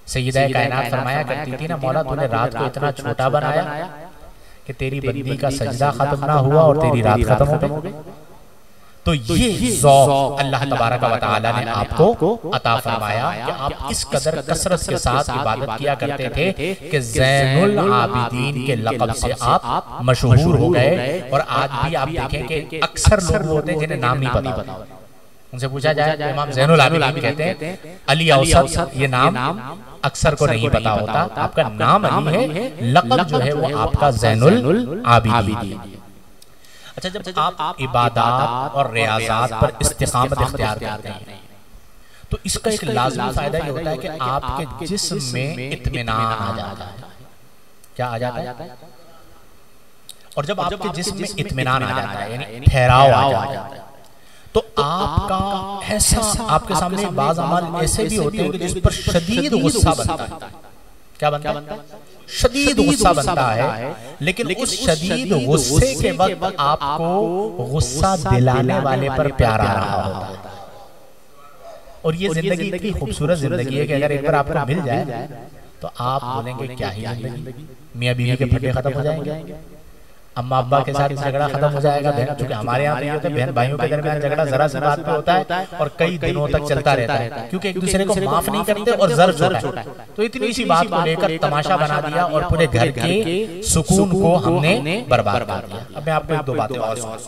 सय्यदा कायनात फरमाया करती थी ना, मौला तूने रात को इतना छोटा बनाया कि तेरी बंदी का सजदा खत्म ना हुआ और तेरी रात खत्म हो गई। तो ये ज़ौक़ अल्लाह तबारक व तआला ने आपको अता फरमाया कि आप इस कदर कसरत के साथ इबादत किया करते थे कि ज़ैनुल आबिदीन के लक़ब से आप मशहूर हो गए। और आज भी आप देखें कि अक्सर लोग होते हैं जिन्हें नाम नहीं पता, उनसे पूछा जाए इमाम ज़ैनुल आबिदीन कहते हैं, अली औसत, ये नाम अक्सर को नहीं पता होता। आपका नाम अली है, लक़ब जो है वो आपका ज़ैनुल आबिदीन। अच्छा, जब आप इबादत और रियाज़त पर इस्तिक़ामत इख्तियार करते हैं तो इसका एक लाज़मी फ़ायदा ये होता है कि आपके जिस्म में इत्मीनान आ जाता है। क्या आ जाता है? और जब आपके जिस्म में इत्मीनान आ जाता है, यानी ठहराव आ जाता है, तो आपका ऐसा आपके सामने बाज़ अमाल ऐसे भी होते हैं कि जिस पर शदीद गुस्सा बनता है। क्या बनता है? शदीद गुस्सा बनता है, लेकिन उस शदीद गुस्से के वक्त आपको गुस्सा दिलाने वाले पर प्यार आ रहा होता है। और ये जिंदगी इतनी खूबसूरत जिंदगी है कि अगर एक बार आपको मिल जाए तो आप बोलेंगे क्या ही जिंदगी। मियाँ बीवी के फटे खत्म हो जाएंगे, अम्मा अब्बा के साथ झगड़ा खत्म हो जाएगा, बहन, क्योंकि हमारे यहाँ पे होता है बहन भाइयों के दरमियान झगड़ा जरा सी बात पे होता है और कई दिनों तक चलता रहता है, क्योंकि एक दूसरे को माफ नहीं करते और जर छोटा है। तो इतनी सी बात को लेकर तमाशा बना दिया और पूरे घर के सुकून को हमने बर्बाद कर दिया। अब मैं आपको एक दो बातें और सुनाऊं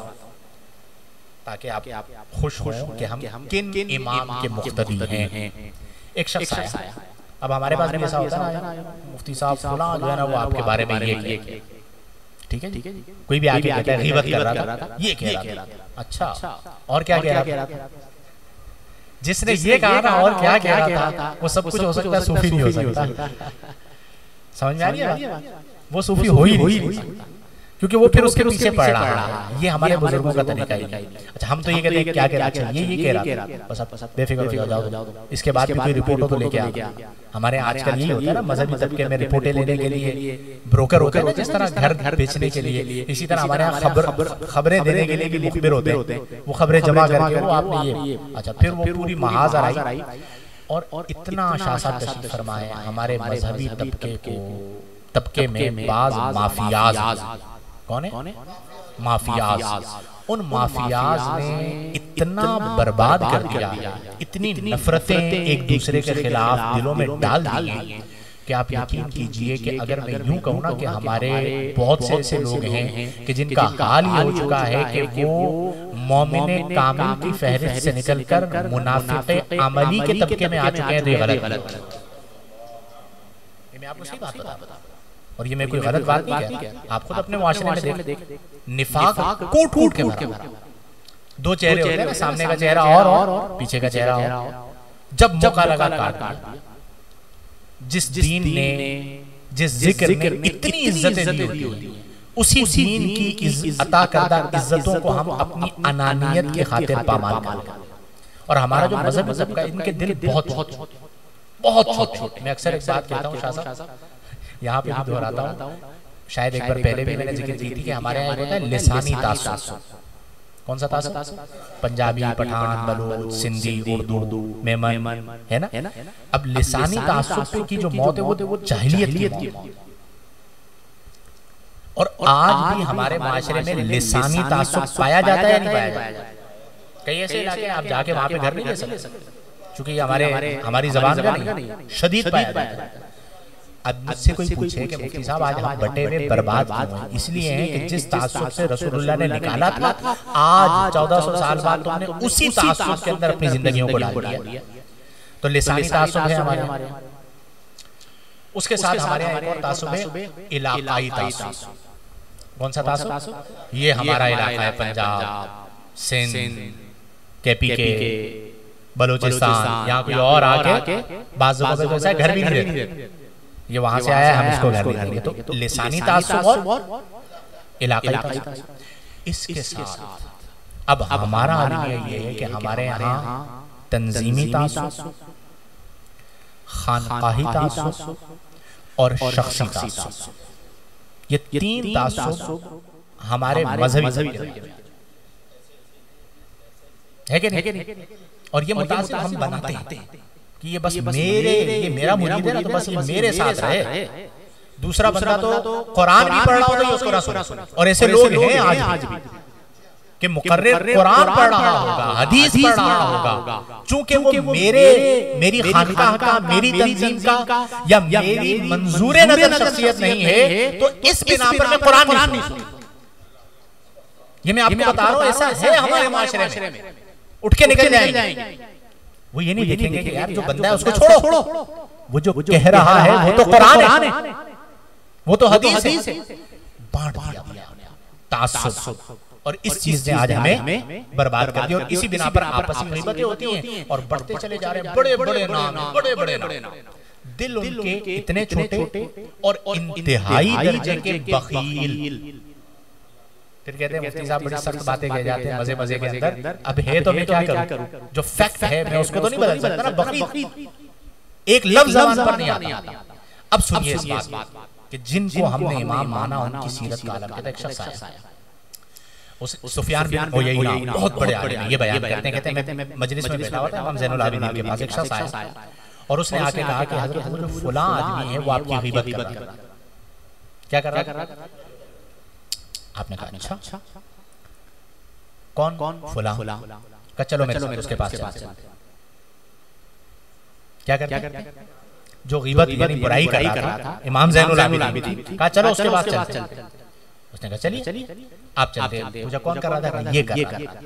ताकि आप खुश हो कि हम किन इमाम के मुक़्तदी हैं। एक शख्स आया अब हमारे पास भी ऐसा होता है ना, मुफ्ती साहब फलां जो है ना वो आपके बारे में ये ठीक है जी, कोई भी आके कहता है गीबत कर रहा था, ये कह रहा था, अच्छा और क्या कह रहा था, जिसने ये कहा ना और क्या कह रहा था, वो सब कुछ हो सकता है, सूफी नहीं हो सकता। समझ में आ रही है? वो सूफी हो ही नहीं, क्योंकि वो फिर उसके पीछे पड़ रहा है। ये हमारे बुजुर्गों का तरीका ही नहीं। अच्छा हम तो ये कहते हैं क्या कह रहा है, ये कह रहा है, बस आप बेफिक्र हो जाओ, इसके बाद भी कोई रिपोर्ट हो तो लेके आ। हमारे आजकल यही होता है ना, मजहबी तबके में रिपोर्टें लेने के लिए ब्रोकर होते हैं ना, जिस तरह घर बेचने के लिए, इसी तरह हमारे यहाँ खबरें देने के लिए भी मुखबिर होते हैं। वो खबरें जमा करके वो आपने ये, अच्छा फिर वो पूरी महाजर आई और इतना शासन तशरीफ फरमा है हमारे मजहबी तबके में बाज माफियाज, कौन है माफियाज, उन माफियाज ने इतना बर्बाद कर दिया, इतनी नफरतें एक दूसरे के खिलाफ दिलों में डाल दी कि आप यकीन कीजिए कि अगर मैं यूं कहूं ना कि हमारे बहुत से ऐसे लोग हैं कि जिनका हाल ये हो चुका है कि वो मोमिने कामिल की फहरिस्त से निकलकर मुनाफिक़े अमली के तबके में आ चुके हैं। तो ये गलत, मैं आपको सही बात बता, और ये मैं कोई गलत बात नहीं कहता, आप खुद अपने मुआशरे में देख, निफाक कूट के भरा, दो चेहरे होते हैं ना, सामने का चेहरा और पीछे का चेहरा और, जब मौका लगा काट दिया। जिस दीन ने, जिस जिक्र ने इतनी इज्जतें दी होती हैं, उसी दीन की अता करदा इज्जतों को हम अपनी अनानियत के खातिर पामाल कर, और हमारा जो मजहब का इनके दिल बहुत छोटे। मैं अक्सर एक बात कहता हूँ शाह साहब, यहाँ पे भी दोहराता हूँ, शायद एक बार पहले भी मैंने जिक्र की थी कि हमारे यहाँ होता है लिसानी तासुब। कौन सा तासुब? पंजाबी, पठान, बलूच, सिंधी, उर्दू, मेमन, है ना? अब लिसानी तासुब की जो मौत है वो जाहिलियत की मौत, और आज भी हमारे माशरे में लिसानी तासुब पाया जाता है या नहीं पाया जाता? कई ऐसे इलाके आप जाके वहां पे घर नहीं ले सकते, क्योंकि हमारी जबान का नहीं, शदीद पाया जाता है। अब मुझसे कोई पूछे कि मुफ्ती साहब आज हम बटे में बर्बाद क्यों हैं? इसलिए हैं कि जिस तासुब से रसूलुल्लाह ने निकाला था, आज 1400 साल बाद तुमने उसी तासुब के अंदर अपनी जिंदगियों को डाल दिया। तो लिसानी तासुब है हमारे, उसके साथ हमारे यहाँ एक और तासुब है इलाकाई तासुब। कौन सा तासुब? ये हमारा इलाका है पंजाब, सिंध, केपीके, बलूचिस्तान, यहाँ कोई और आके बाज़ घर भी नहीं रहते, ये वहां से आया है, हम इसको घर नहीं देंगे। तो लिसानी तासुब और इलाकाई तासुब। इसके साथ अब हमारा अलमिया ये है कि हमारे यहाँ तंजीमी तासुब, खानकाही तासुब और शख्सी तासुब, ये तीन तासुब हमारे मजहबी है कि नहीं? और ये मुतासिब हम बनाते हैं कि ये बस ये मेरा मुरीद है ना, तो बस ये मेरे साथ रहे, दूसरा बंदा तो कुरान भी पढ़ रहा हो तो ये उसको ना सुने। और ऐसे लोग हैं आज भी कि मुकर्रिर कुरान पढ़ रहा होगा, हदीस पढ़ रहा होगा, चूंकि वो मेरी खानकाह का, मेरी तंजीम का या मेरी मंजूर नजर शख्सियत नहीं है, तो इस बिना पर मैं कुरान नहीं सुनूंगा। ये मैं आपको बता रहा हूँ, ऐसा है हमारे माशरे में। उठ के निकल जाएंगे, वो ये नहीं देखेंगे कि यार जो बंदा है उसको छोड़ो, वो जो कह रहा है वो तो कुरान है, वो तो हदीस है। बांट दिया तासुब, और इस चीज ने आज हमें बर्बाद कर दिया। और इसी बिना पर आपस में गीबतें होती हैं और बढ़ते चले जा रहे हैं बड़े बड़े नाम, दिल उनके इतने छोटे और इंतहाई दर्जे के बखील। फिर कहते हैं मुफ्ती साहब बड़ी सख्त बातें कह जाते हैं मजे के अंदर। अब है तो मैं क्या करूं, जो फैक्ट है मैं उसको तो नहीं बदल सकता ना। बखील एक लफ्ज ज़बान पर नहीं आता। अब सुनिए इस बात कि जिनको हमने इमाम माना उनकी सीरत का आलम कहता है। एक शख्स आया, उस सुफियान बिन उयैना बहुत बड़े आलिम हैं, ये बयान करते हैं, कहते हैं मैं मजलिस में बैठा हुआ था इमाम ज़ैनुल आबिदीन के पास, एक शख्स आया और उसने आके कहा कि हज़रत वो जो फलां आदमी है वो आपकी ग़ीबत कर रहा है। क्या कर रहा है? आपने कहा अच्छा कौन? फलां। कहा चलो मेरे उसके पास चलते हैं। क्या करते? जो ग़ीबत यानी बुराई कर रहा था इमाम ज़ैनुल आबिदीन, कहा चलो उसके पास चलते हैं। उसने कहा चलिए आप चलते हैं। पूछा कौन कर रहा था? ये कर रहा था।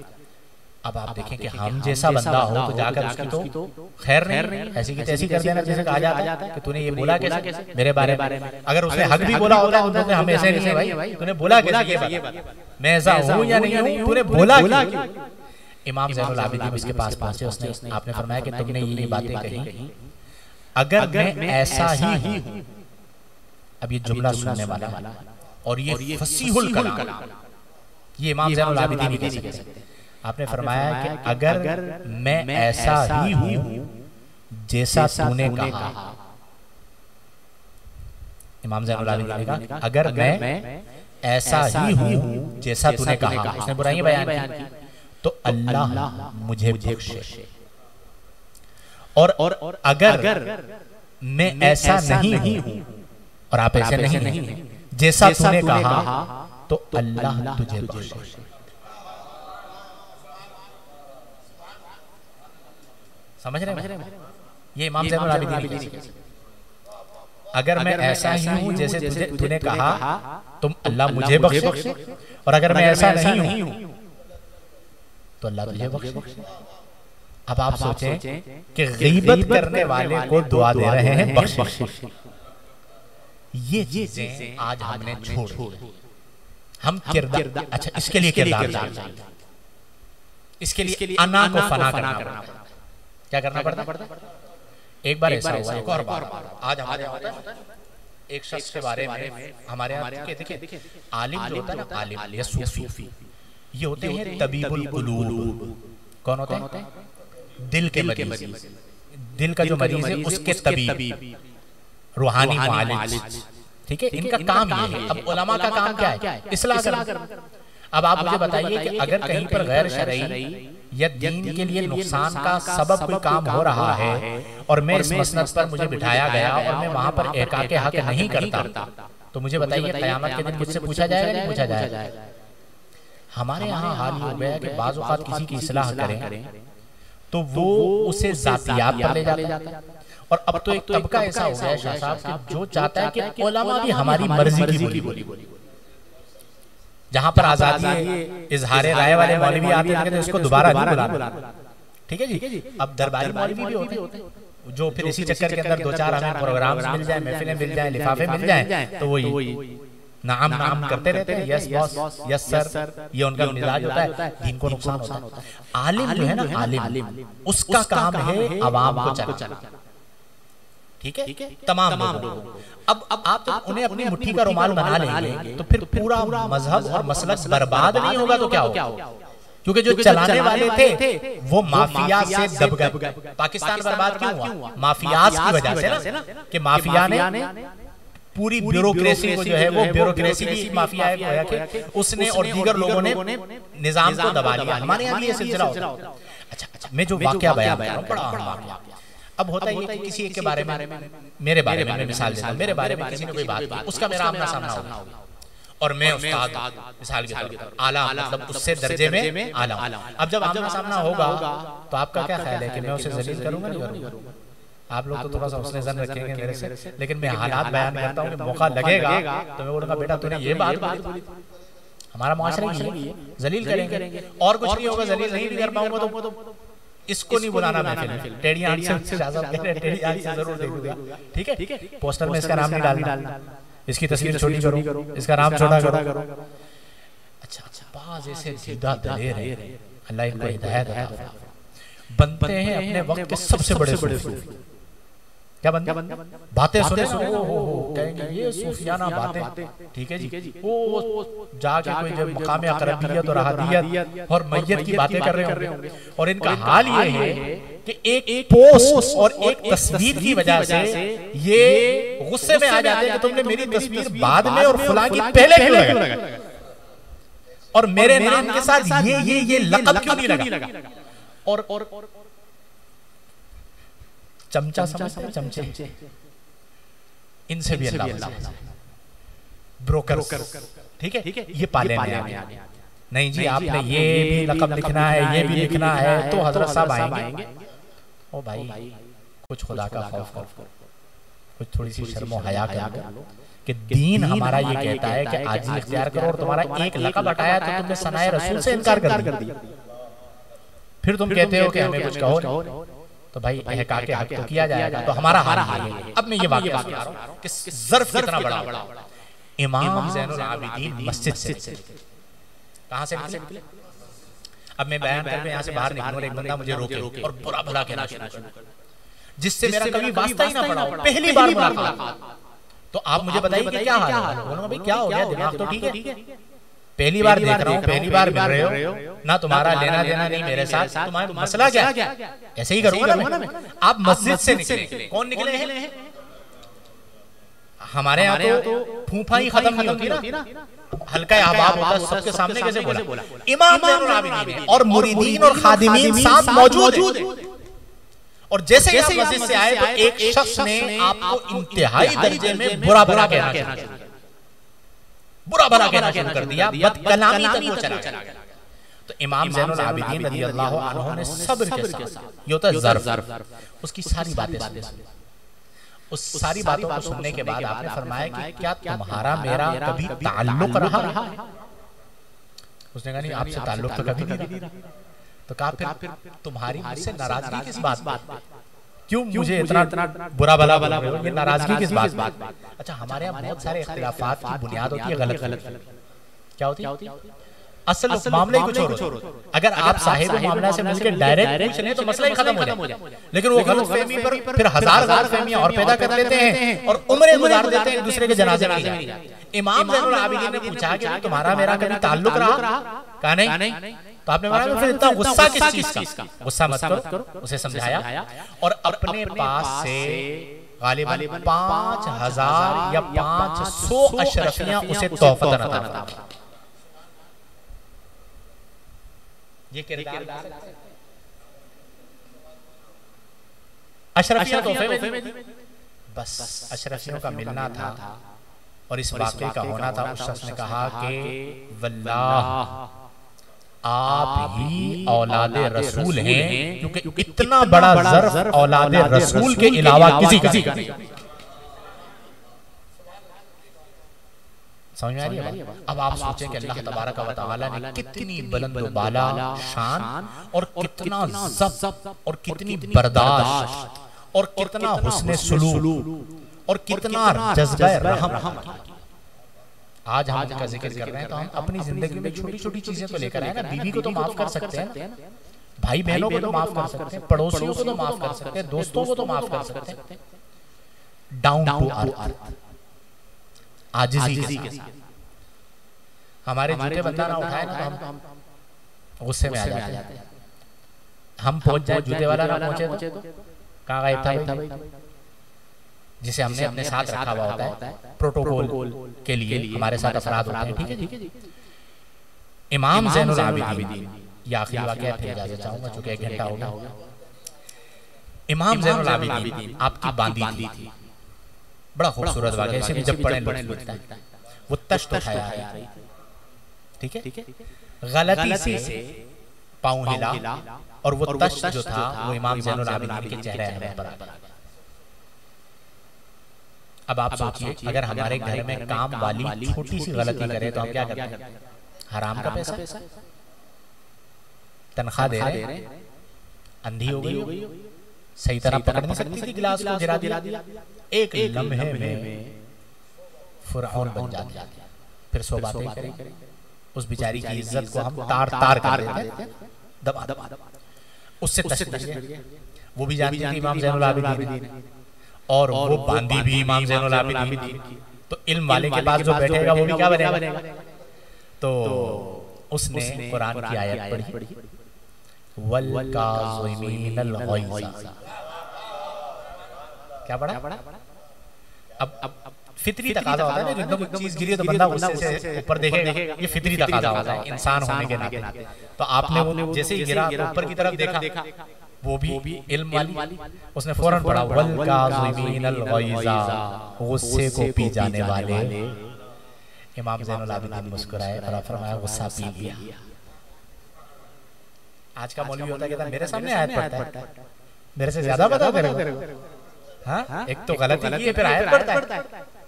अब आप देखें कि हम जैसा बंदा हो तो जाकर उसकी तो खैर नहीं, ऐसी की तैसी कर देना, जैसे कहा जाता है कि तूने ये बोला कैसे मेरे बारे में। अगर उसने हक भी बोला होता है तो हम ऐसे नहीं है भाई, तूने बोला कैसे, मैं ऐसा हूँ या नहीं हूँ, तूने बोला क्यों। इमाम ज़ैनुल आबिदीन उसके पास पहुंचे, उसने आपने फरमाया कि तुमने ये बातें कही, अगर मैं ऐसा ही हूँ, अब ये जुमला सुनने वाला और ये फसीहुल कलाम, ये इमाम ज़ैनुल आबिदीन कह सकते हैं। आपने फरमाया कि अगर मैं ऐसा ही हूँ जैसा तूने कहा, इमाम ज़ैनुल आबिदीन ने कहा अगर मैं ऐसा ही हूँ जैसा तूने कहा, उसने बुराई बयान की, तो अल्लाह मुझे बख्शे। और अगर मैं ऐसा नहीं हूँ और आप ऐसे नहीं जैसा तूने कहा, तो अल्लाह तुझे बख्शे। समझ रहे हैं? ये इमाम ज़ैनुल आबिदीन की, अगर मैं ऐसा ही हूँ जैसे तूने कहा, तुम अल्लाह मुझे बख्शे, और अगर मैं ऐसा नहीं हूँ तो अल्लाह तुझे बख्शे। अब आप सोचें कि गीबत करने वाले को दुआ दे रहे हैं बख्शिश। ये चीजें आज हमने छोड़, हम किरदार, अच्छा इसके लिए किरदार, इसके लिए अना को फना करना पड़ता, क्या करना पड़ता। एक बार ऐसा हुआ, एक और बार आज हमारे होता है एक शख्स के बारे में, हमारे यहाँ देखिए आलिम जो होता है ना, आलिम या सूफी, ये होते हैं तबीबुल कुलूब। कौन होते हैं? दिल के मरीज, दिल का जो मरीज है उसके तबीब, रूहानी मुआलिज, ठीक है, इनका काम ये है। अब उलमा का काम क्या है? इस्लाह करना। अब आप मुझे बताइए कि अगर कहीं पर गैर शरई या दीन के लिए नुकसान का सबब कोई काम हो रहा है और मैं इस मसनद पर मुझे बिठाया गया और मैं वहां पर एका के हक नहीं करता, तो मुझे बताइए क़यामत के दिन मुझसे पूछा जाएगा नहीं पूछा जाएगा? हमारे यहाँ हाल ये हो गया कि बाज़ औक़ात किसी की इस्लाह करें तो वो उसे ज़ातियात पर ले जाता है। और अब तो एक तबका ऐसा हो गया शाह साहब कि जो चाहता है कि उलमा भी हमारी मर्जी की बोली, जहां पर आजादी इजहार राय वाले मौलवी आते हैं तो इसको दोबारा नहीं बुलाना, ठीक है जी। अब दरबारी मौलवी भी होते हैं जो फिर इसी चक्कर के अंदर दो चार हमें प्रोग्राम्स मिल जाए, महफिलें मिल जाए, लिफाफे मिल जाए, तो वही नाम नाम करते रहते हैं, यस बॉस, यस सर, ये उनका मिजाज होता है, दीन को नुकसान होता है। आलिम जो है ना, आलिम उसका काम है अवाम को चलाना, ठीक है, तमाम लोगों को। अब आप तो उन्हें अपनी मुट्ठी का रुमाल बना लेंगे तो फिर पूरा मजहब और मसलक बर्बाद नहीं होगा तो क्या होगा? क्योंकि जो चलाने वाले थे वो माफिया से दब गए। पाकिस्तान बर्बाद क्यों हुआ? माफियाज की वजह से ना, कि माफिया ने पूरी ब्यूरोक्रेसी को जो है, वो ब्यूरोक्रेसी भी माफिया है कि उसने और दीगर लोगों ने निजाम को दबा लिया। हमारे यहाँ ये सिलसिला होता है। अच्छा, मैं जो वाकया बयान कर रहा हूँ बड़ा अहम वाकया। अब होता है कि किसी एक के बारे में, मेरे बारे में मिसाल देता हूं, मेरे बारे में किसी ने कोई बात की, उसका मेरा आमना सामना होगा और मैं उस्ताद मिसाल के तौर पर आला, मतलब उससे दर्जे में आला। अब जब आमना सामना होगा तो आपका क्या ख्याल है कि मैं उसे जलील करूंगा नहीं करूंगा? आप लोग तो थोड़ा सा उसने जन रखेंगे मेरे से, लेकिन मैं हालात बयान करता हूँ कि मौका लगेगा तो मैं बोलूंगा बेटा तूने ये बात बोली। हमारा मुआशरा ही है, जलील करेंगे और कुछ नहीं होगा। जलील नहीं कर पाऊंगा तो इसको नहीं बुलाना महफिल, टेढ़ी आंख से जरूर देखूंगा, ठीक है। पोस्टर में इसका नाम नहीं डालना, इसकी तस्वीर छोटी करो, इसका नाम छोटा करो। अच्छा, बाज ऐसे सीधा दलेर है, अल्लाह इनको हिदायत अता बनते हैं अपने वक्त के सबसे बड़े सूफी। क्या बनते? बातें सुने कहेंगे ये सूफियाना बातें, ठीक है जी। वो जाके कोई जब मकाम अक़रबियत और अहदियत और मैयत की बातें कर रहे होंगे, और इनका हाल ये है कि एक पोस्ट और एक तस्वीर की वजह से ये गुस्से में आ जाते हैं कि तुमने मेरी तस्वीर बाद में और फलां की पहले क्यों लगाई, और मेरे नाम के साथ ये लक़ब क्यों नहीं लगा। और चमचा समझते हैं, चमचे, इनसे भी अल्लाह बचा, ब्रोकर, ठीक है, ये पाले में आ गया। नहीं जी आपने ये भी लक़ब लिखना है, ये भी लिखना है, तो हजरत साहब आएंगे, ओ भाई कुछ खुदा का खौफ करो, कुछ थोड़ी सी शर्म हया करो कि दीन हमारा ये कहता है कि आजिज़ी इख्तियार करो, और तुम्हारा एक लक़ब हटाया तो तुमने सनाए रसूल से इनकार कर दिया। फिर तुम कहते हो कि हमें कुछ कहो, तो भाई हका के हक तो किया जाएगा। तो हमारा हाल है। अब मैं ये वाक़या बता रहा हूं कि ज़र्फ कितना बड़ा। इमाम ज़ैनुल आबिदीन मस्जिद से कहां से निकले? अब मैं बयान करके यहाँ से बाहर निकलूं, एक बंदा मुझे रोके और बुरा भला कहना शुरू कर, जिससे मेरा कभी वास्ता ही ना पड़ा, पहली बार मुलाकात। तो आप मुझे बताइए कि क्या हाल है? बोलूंगा भाई क्या हो गया, दिमाग तो ठीक है, पहली बार देख रहा हूँ, पहली बार मिल रहे हो ना, तुम्हारा लेना देना नहीं मेरे साथ, तुम्हारा मसला क्या? ऐसे ही करूंगा ना मैं। आप मस्जिद से निकले, कौन निकले हैं? हमारे यहाँ तो फूफा ही खत्म नहीं होती ना, हल्का आबाब होता, सबके सामने कैसे बोला? इमाम ज़ैनुल आबिदीन और मुरीदीन और खादिमीन साथ मौजूद हैं। और जैसे आप मस्जिद से आए तो एक शख्स ने आपको इंतहाई दर्जे में बुरा भला कहना शुरू कर दिया, बदकलामी तक वो चला गया। तो इमाम ज़ैनुल आबिदीन रज़ियल्लाहु अन्हु ने सब्र के साथ, ये होता है ज़र्फ, उसकी सारी बातें सुनी। उस सारी बातों को सुनने के बाद आपने फरमाया कि क्या तुम्हारा मेरा कभी ताल्लुक रहा है? उसने कहा नहीं, आपसे ताल्लुक तो कभी नहीं रहा। तो कहा फिर तुम्हारी मुझसे नाराजगी किस बात पे? क्यों मुझे इतना बुरा भला ये नाराजगी किस बात पे? अच्छा, हमारे यहाँ बहुत सारे इख्तिलाफात की बुनियाद होती है गलत। क्या होती है? असल मामले कुछ और। अगर आप साहिब मामला से मिलकर डायरेक्ट पूछ लें तो मसला ही खत्म हो जाए, लेकिन वो गलतफहमी पर फिर हजार गलतफहमियां और पैदा कर लेते हैं और उम्रें गुजार देते हैं, एक दूसरे के जनाजे में जाते। इमाम ज़ैनुल आबिदीन ने पूछा कि तुम्हारा मेरा कभी ताल्लुक रहा? कहा नहीं। तो आपने बोला फिर इतना गुस्सा किस चीज का? गुस्सा मत करो, उसे समझाया और अपने पास से गालिबन 5000 या 500 अशरफियां उसे तोहफतन अता फरमाई। ये किरदार अशरफियां तोहफे में, बस अशरफियों का मिलना था और इस वाक़े का होना था। उस शख्स ने कहा कि वल्लाह आप ही औलादे रसूल हैं, क्योंकि इतना बड़ा ज़र्फ औलादे रसूल के अलावा किसी का नहीं। समझ में आ रही है? अब आप सोचें कि अल्लाह तबारक व तआला ने कितनी बुलंद बाला शान और कितना ज़ब्त और कितनी बर्दाश्त और कितना हुस्न सुलूक और कितना जज्बा रहम। आज हम जिनका जिक्र कर रहे हैं तो हम अपनी जिंदगी में छोटी छोटी चीजें तो लेकर आए ना। बीवी को तो माफ कर सकते हैं, भाई बहनों को तो माफ कर सकते हैं, पड़ोसियों को तो माफ कर सकते हैं, दोस्तों को तो माफ कर सकते हैं। डाउन टू अर्थ, आजिज़ी के साथ। हमारे जूते बंदा ना उठाए ना तो हम गुस्से में आ जाते हैं। हम पहुंच जाए, जूते वाला ना पहुंचे तो कहाँ गायब था भाई? जिसे हमने अपने साथ रखा हुआ होता है प्रोटोकॉल के लिए, हमारे साथ अफराद होते हैं, ठीक है। इमाम ज़ैनुल आबिदीन, ये आखिरी वाक़या फिर इजाज़त चाहूंगा क्योंकि 1 घंटा हो गया। इमाम ज़ैनुल आबिदीन आपकी बांदी थी, बड़ा खूबसूरत वाक़या, इसे भी जब पढ़ें लोग लगता है। वो तश्त उठाया है, ठीक है, गलती से पाँव हिला और वो तश्त जो था वो इमाम ज़ैनुल आबिदीन के चेहरे पर आ गया। अब आप सोचिए, अगर हमारे घर में काम वाली छोटी सी गलती करे तो हम क्या करते हैं? हराम का पैसा, तनख्वाह दे रहे हैं, अंधी हो गई, सही तरह पकड़ नहीं सकती थी, गिलास को गिरा दिया, एक लम्हे में फिरौन बन जाती है। फिर 100 बातें करें, उस बेचारी की इज्जत को हम तार तार कर देते हैं, दबा दबा। उससे तशद्दुद, वो भी जानती थी इमाम ज़ैनुल आबिदीन और वो बांदी भी इमाम ज़ैनुल आबिदीन। तो इल्म वाले के पास जो बैठेगा वो भी क्या बनेगा? तो उसने कुरान की आयत पढ़ी, वल काज़िमीनल गैज़। क्या पढ़ा? अब फितरी तकाज़ा होता है ना, एकदम कोई चीज गिरी तो बंदा गुस्से से ऊपर देखेगा, ये फितरी तकाज़ा होता है इंसान होने के नाते। तो आपने वो जैसे ही गिरा ऊपर की तरफ देखा, वो भी इल्म वाली, उसने फौरन पढ़ा वल काज़िमीनल गैज़, गुस्से को पी जाने वाले। इमाम ज़ैनुल आबिदीन मुस्कुराए और फरमाया गुस्सा पी लिया। आज का मौलवी होता है कहता मेरे सामने आयत पढ़ता है, मेरे से ज्यादा पता तेरे को। हाँ, एक तो गलती की है फिर आयत पढ़ता है।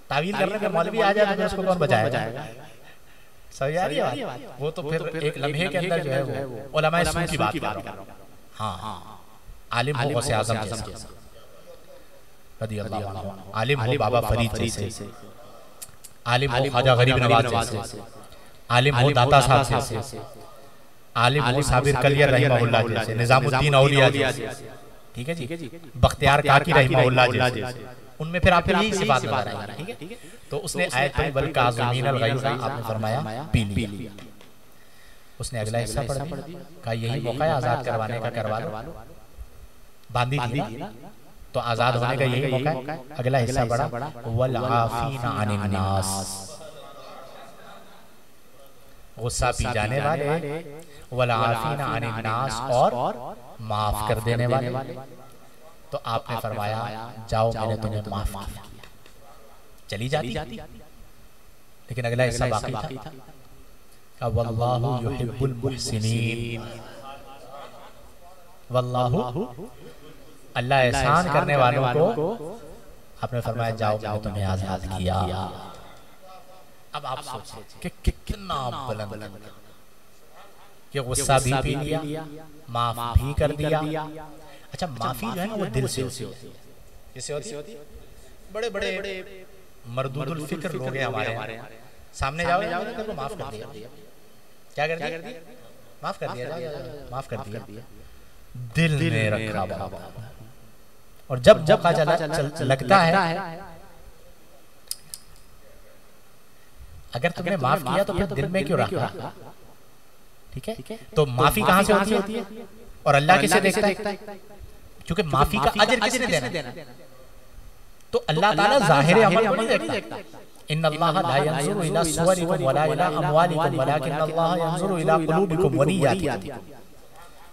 तावील करने पे मौलवी आ जाए तो उसको कौन बचाएगा? समझ आ रही है बात? वो तो फिर एक लम्हे के अंदर जो है वो उलमाए सूफ़ी की बात कर रहा हूं। हाँ, आलिम हो गौसे आज़म जैसा, रज़ियल्लाहु अन्हु, आलिम हो बाबा फरीद जैसे, आलिम हो ख्वाजा गरीब नवाज जैसे, आलिम हो दाता साहब जैसे, आलिम हो साबिर कलियर रहमहुल्लाह जैसे, निजामुद्दीन औलिया जैसे, ठीक है जी, बख्तियार काकी रहमहुल्लाह जैसे, उनमें फिर आप यही सिफात नजर आएंगी, ठीक है। तो उसने आयतुल बल काज़िमीनल गैज़ आपने फरमाया पी लिया। उसने अगला हिस्सा पढ़ दिया, कहा यही मौका है आजाद करवाने का, करवा लो, बांधी थी ना, तो आजाद होने का यही मौका है। अगला हिस्सा पढ़ा, वल आफीना अनिन नास, गुस्सा पी जाने वाले, वल आफीना अनिन नास, और माफ कर देने वाले। तो आपने फरमाया जाओ मैंने तुम्हें माफ किया, चली जाती, लेकिन अगला हिस्सा बाकी था, वल्लाहु युहिब्बुल मुहसिनीन, वल्लाहु अल्लाह एहसान करने वालों को, आपने फरमाया जाओ मैंने तुम्हें आजाद किया। अब आप सोचिए कि कितना बुलंद, कि गुस्सा भी पी लिया, माफ भी कर दिया। अच्छा, माफी जो है ना वो दिल से होती है, किससे होती है? बड़े बड़े मरदूदुल फिक्र लोग हैं हमारे यहाँ, सामने जाओ तेरे को माफ कर दिया, क्या कर दिया? माफ कर दिया, माफ कर दिया, दिल में रखा बाबा। और जब लगता है अगर तुमने माफ किया तो फिर दिल में क्यों रखा? ठीक है, तो माफी कहां से होती है और अल्लाह किसे देखता है? क्योंकि माफी का अजर किसने देना? तो अल्लाह ताला ज़ाहिर अमल को नहीं देखता। इन्नल्लाह ला यंजुरु इला सुवरिकुम वला इला अमवालिकुम वलाकिन्नल्लाह यंजुरु इला कुलूबिकुम व निय्यातिकुम।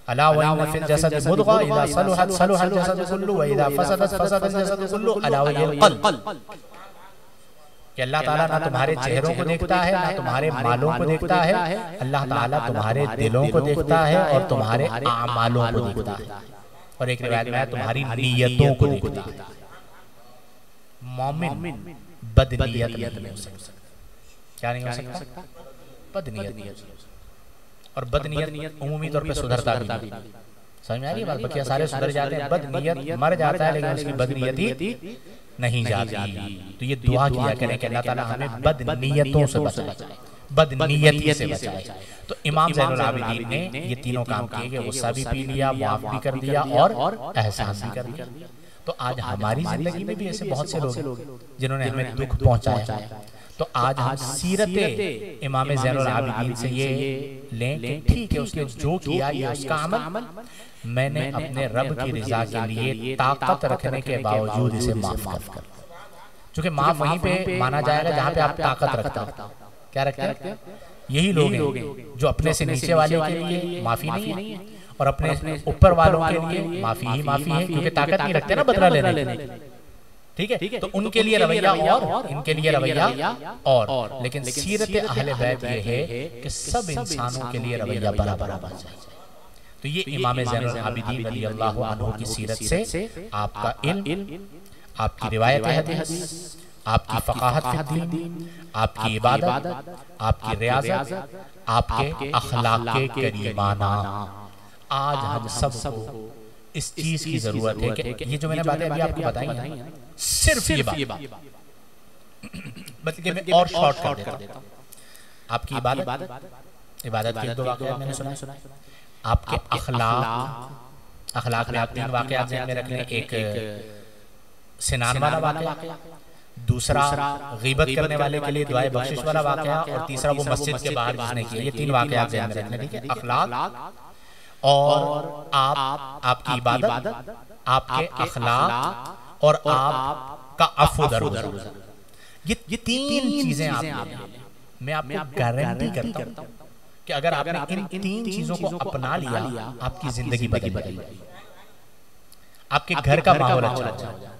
अला व इन्न फिल जसदि मुदग़ा इज़ा सलुहत सलुहल जसदु कुल्लु व इज़ा फसदत फसदल जसदु कुल्लु अला वहियल क़ल्ब। कि अल्लाह ताला ना तुम्हारे चेहरों को देखता है, ना तुम्हारे मालों को देखता है, अल्लाह ताला तुम्हारे दिलों को देखता है और तुम्हारे आमालों को देखता है। और एक रिवायत में तुम्हारी नीयतों को देखता है। मोमिन बदनीयत नहीं हो सकता। क्या नहीं हो सकता? बदनीयत। और बदनीयत उमूमी तौर पे सुधरता भी नहीं। समझ में आ रही है बात? बकिया सारे सुधर जाते हैं, बदनीयत मर जाता है लेकिन उसकी बदनीयती नहीं जाती। तो ये दुआ किया करें कि अल्लाह ताला हमें बदनीयतों से बचाए, बदनीयती से बचाए। तो इमाम ज़ैनुल आबिदीन ने ये तीनों काम किए कि गुस्सा भी पी लिया, माफ भी कर दिया और एहसान भी कर दिया। तो आज हमारी जिंदगी में भी ऐसे बहुत से लोग हैं जिन्होंने हमें दुख पहुंचाया। तो आज हम सीरत इमाम ज़ैनुल आबिदीन से ये लें कि ठीक है, उसने जो किया ये उसका अमल, मैंने अपने रब की रिजा के लिए ताकत रखने के बावजूद इसे माफ कर। क्योंकि माफ वहीं पे माना जाएगा जहां पे आप ताकत रखते हो। क्या रखते हैं? यही लोग हैं जो अपने से नीचे वाले के लिए माफी नहीं है और अपने ऊपर वालों के लिए माफी ही माफी है, क्योंकि ताकत नहीं रखते ना बदला लेने की। ठीक है, तो उनके लिए रवैया और इनके लिए रवैया और। लेकिन सीरत अहले बैत ये है कि सब इंसानों के लिए रवैया बराबर होना चाहिए। तो ये इमाम ज़ैनुल आबिदीन रज़ियल्लाहु अन्हु की सीरत से आपका इल्म, आपकी रिवायत हदीस, आपकी फ़क़ाहत फ़ी दीन, आपकी इबादत, आपकी रियाज़त, आपके अखलाक़ करीमाना, आज हम सबको इस चीज की जरूरत है कि ये जो मैंने बातें अभी आपको बताई हैं, सिर्फ ये बात बल्कि मैं और शॉर्ट कर देता हूं। आपकी इबादत के दो वाक़या मैंने सुना। आपके अखलाक में आप तीन वाक़या ज़हन में रख लें। एक सिनान वाला वाक़या, दूसरा गीबत करने वाले के लिए दुआए बख्शिश वाला वाक़या, और तीसरा वो मस्जिद के बाहर जिसने किया। ये तीन वाक़या ज़हन में रखने, ठीक है? अखलाक और आपकी इबादत, आपके अखलाक और आपका अफ़्व दरूज़, ये तीन चीजें मैं आपको गारंटी करता हूं कि अगर आपने इन तीन चीजों को अपना लिया, आपकी जिंदगी बदल जाएगी, आपके घर का माहौल अच्छा हो जाएगा,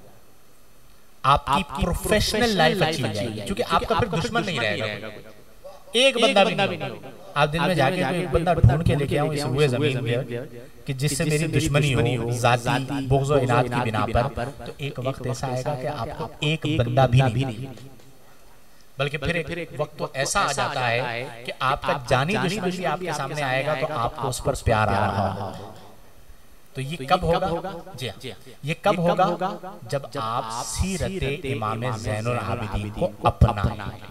आपकी प्रोफेशनल लाइफ अच्छी हो जाएगी, क्योंकि आपका फिर दुश्मन नहीं रहेगा। एक बंदा भी नहीं होगा। आप दिन में जाके तो एक बंदा ढूंढ के लेके आओ इस हुए जमीन पर कि जिससे मेरी दुश्मनी हो जाती बुग़्ज़ और इनाद की बिना पर, तो एक वक्त ऐसा आएगा कि आपको एक बंदा भी नहीं, बल्कि फिर एक वक्त तो ऐसा आ जाता है कि आपका जानी दुश्मन भी आपके सामने आएगा तो आपको उस पर प्यार आ रहा होगा। तो ये कब होगा? जी हाँ, ये कब होगा? जब आप सीरत इमाम ज़ैनुल आबिदीन को अपनाएंगे।